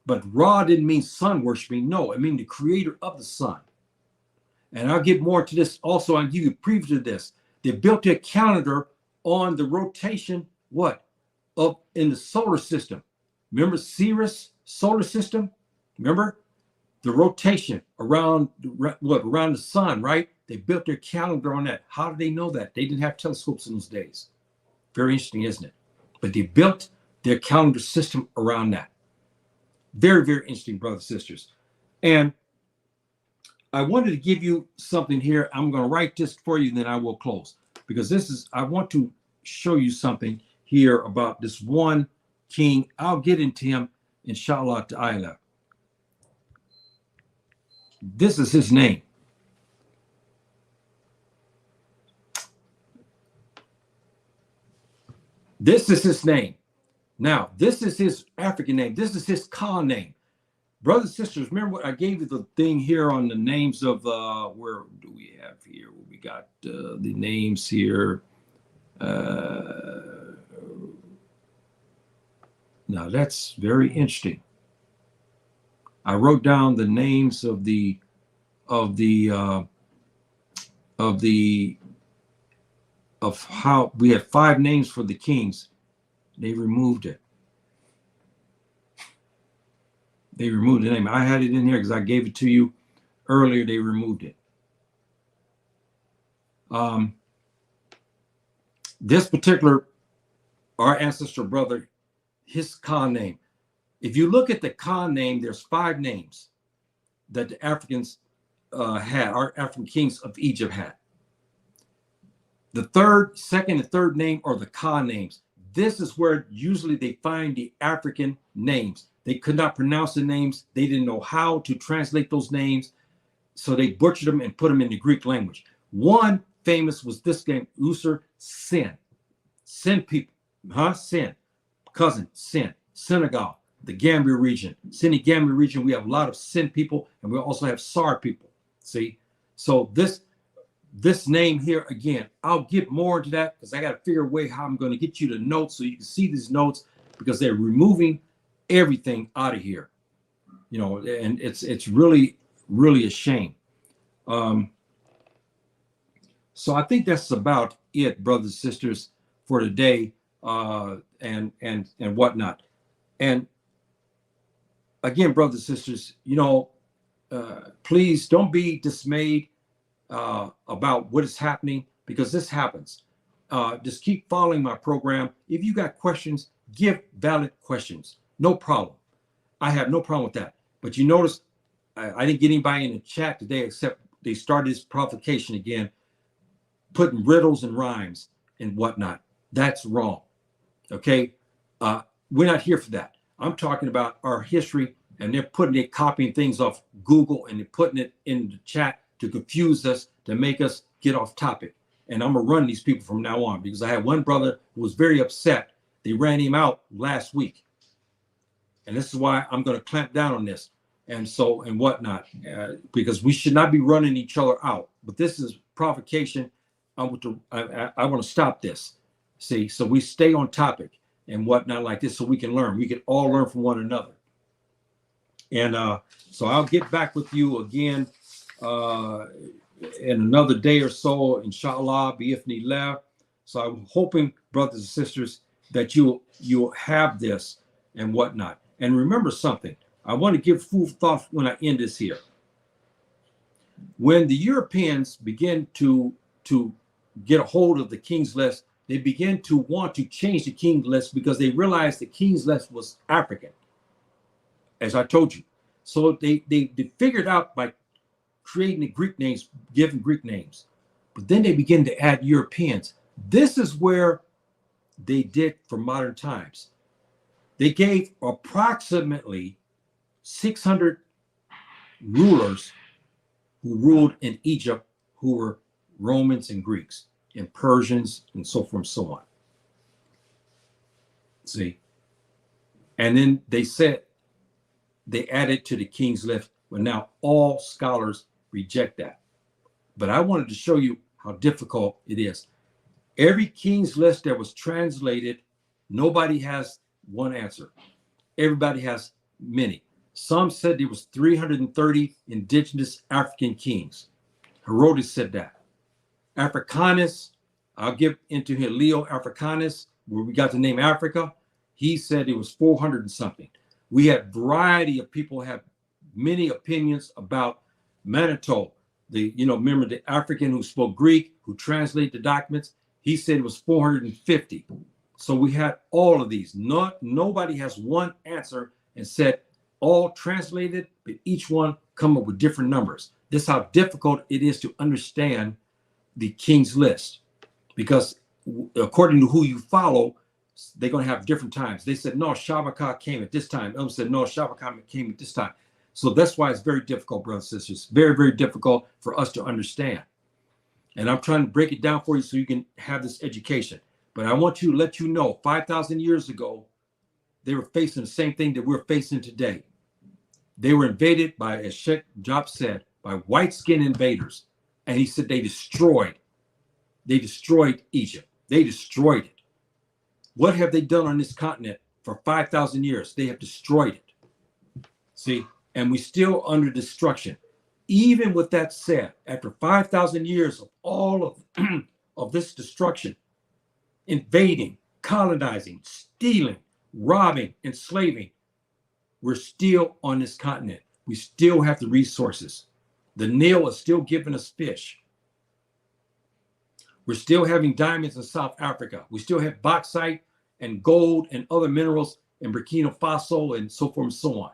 S1: But Ra didn't mean sun worshiping. No, it means the creator of the sun. And I'll get more to this also. I'll give you a preview to this. They built their calendar on the rotation, what? Of in the solar system. Remember Sirius solar system? Remember? The rotation around around the sun, right? They built their calendar on that. How did they know that? They didn't have telescopes in those days. Very interesting, isn't it? But they built their calendar system around that. Very, very interesting, brothers and sisters. And I wanted to give you something here. I'm going to write this for you, then I will close. Because I want to show you something here about this one king. I'll get into him, inshallah ta'ala. This is his name. This is his name. Now, this is his African name. This is his Khan name. Brothers and sisters, remember what I gave you the thing here on the names of, where do we have here? We got the names here. Now, that's very interesting. I wrote down the names of how we had 5 names for the kings. They removed it. They removed the name. I had it in here because I gave it to you earlier. They removed it. This particular, our ancestor brother, his Khan name. If you look at the Khan name, there's 5 names that the Africans had, our African kings of Egypt had. The second and third name are the Khan names. This is where usually they find the African names. They could not pronounce the names. They didn't know how to translate those names. So they butchered them and put them in the Greek language. One famous was this name, Usur Sin. Sin people, Sin. Cousin, Sin. Senegal, the Gambia region. Senegambia region, we have a lot of Sin people, and we also have Sar people. See? So this name here, again, I'll get more into that because I got to figure a way how I'm going to get you the notes so you can see these notes, because they're removing everything out of here, you know, and it's really, really a shame. So I think that's about it, brothers and sisters, for today, and whatnot. And again, brothers and sisters, you know, please don't be dismayed about what is happening, because this happens. Just keep following my program. If you got questions, give valid questions. No problem. I have no problem with that. But you notice I didn't get anybody in the chat today, except they started this provocation again, putting riddles and rhymes and whatnot. That's wrong. Okay? We're not here for that. I'm talking about our history, and they're copying things off Google and they're putting it in the chat to confuse us, to make us get off topic. And I'm going to run these people from now on, because I had one brother who was very upset. They ran him out last week. And this is why I'm going to clamp down on this and whatnot, because we should not be running each other out. But this is provocation. I want to stop this. See, so we stay on topic and whatnot like this, so we can learn. We can all learn from one another. And so I'll get back with you again in another day or so, inshallah, bi'ithnillah. So I'm hoping, brothers and sisters, that you'll have this and whatnot. And remember something, I want to give food for thought when I end this here. When the Europeans begin to get a hold of the King's List, they began to want to change the King's List because they realized the King's List was African, as I told you. So they figured out by creating the Greek names, giving Greek names. But then they begin to add Europeans. This is where they did for modern times. They gave approximately 600 rulers who ruled in Egypt, who were Romans and Greeks and Persians and so forth and so on. See? And then they said, they added to the king's list, but now all scholars reject that. But I wanted to show you how difficult it is. Every king's list that was translated, nobody has one answer. Everybody has many. Some said there was 330 indigenous African kings. Herodotus said that. Africanus, I'll give into here Leo Africanus, where we got the name Africa. He said it was 400 and something. We had variety of people have many opinions about Manitou. Remember the African who spoke Greek, who translated the documents. He said it was 450. So we had all of these. Nobody has one answer and said all translated, but each one come up with different numbers. This is how difficult it is to understand the king's list, because according to who you follow, they're going to have different times. They said, no, Shabaka came at this time. Others said, no, Shabaka came at this time. So that's why it's very difficult, brothers and sisters. Very, very difficult for us to understand. And I'm trying to break it down for you so you can have this education. But I want to let you know, 5,000 years ago, they were facing the same thing that we're facing today. They were invaded by, as Sheikh Job said, by white-skinned invaders. And he said they destroyed Egypt. They destroyed it. What have they done on this continent for 5,000 years? They have destroyed it. See, and we still under destruction. Even with that said, after 5,000 years of all of this destruction, invading, colonizing, stealing, robbing, enslaving, we're still on this continent. We still have the resources. The Nile is still giving us fish. We're still having diamonds in South Africa. We still have bauxite and gold and other minerals in Burkina Faso and so forth and so on.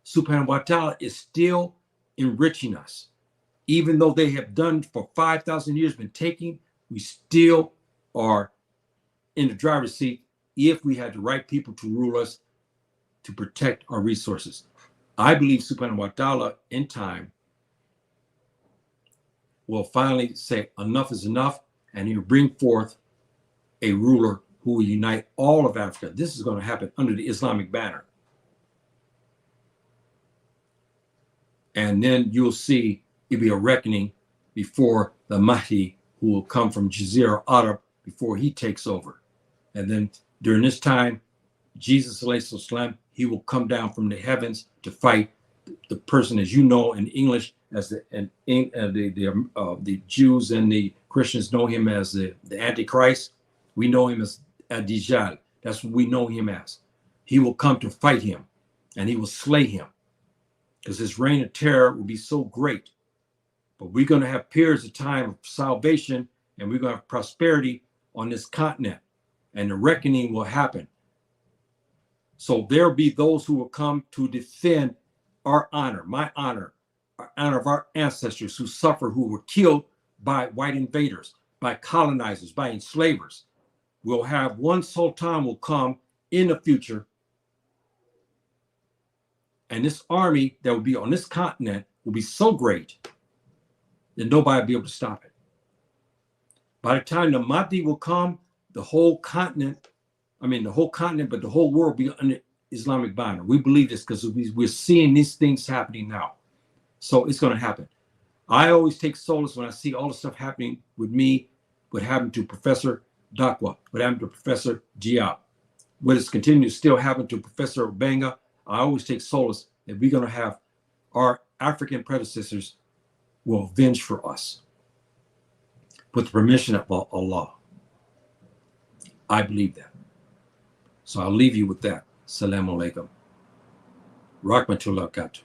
S1: Subhanahu wa ta'ala is still enriching us. Even though they have done for 5,000 years, been taking, we still are in the driver's seat if we had the right people to rule us, to protect our resources. I believe Subhanahu wa ta'ala in time will finally say enough is enough, and he'll bring forth a ruler who will unite all of Africa. This is going to happen under the Islamic banner. And then you'll see it'll be a reckoning before the Mahdi, who will come from Jazira Arab, before he takes over. And then during this time, Jesus, he will come down from the heavens to fight the person, as you know in English, as the Jews and the Christians know him as the Antichrist. We know him as Ad-Dijjal. That's what we know him as. He will come to fight him, and he will slay him, because his reign of terror will be so great. But we're going to have periods of time of salvation, and we're going to have prosperity on this continent, and the reckoning will happen. So there'll be those who will come to defend our honor, my honor, our honor of our ancestors who suffer, who were killed by white invaders, by colonizers, by enslavers. We'll have one sultan will come in the future, and this army that will be on this continent will be so great that nobody will be able to stop it. By the time the Mahdi will come, the whole continent, but the whole world will be under Islamic banner. We believe this because we're seeing these things happening now. So it's going to happen. I always take solace when I see all the stuff happening with me, what happened to Professor Dakwa, what happened to Professor Diab, what is continuing to still happen to Professor Obenga. I always take solace that we're going to have our African predecessors will avenge for us with the permission of Allah. I believe that. So I'll leave you with that. Assalamu alaikum. Rahmatullah barakatuh.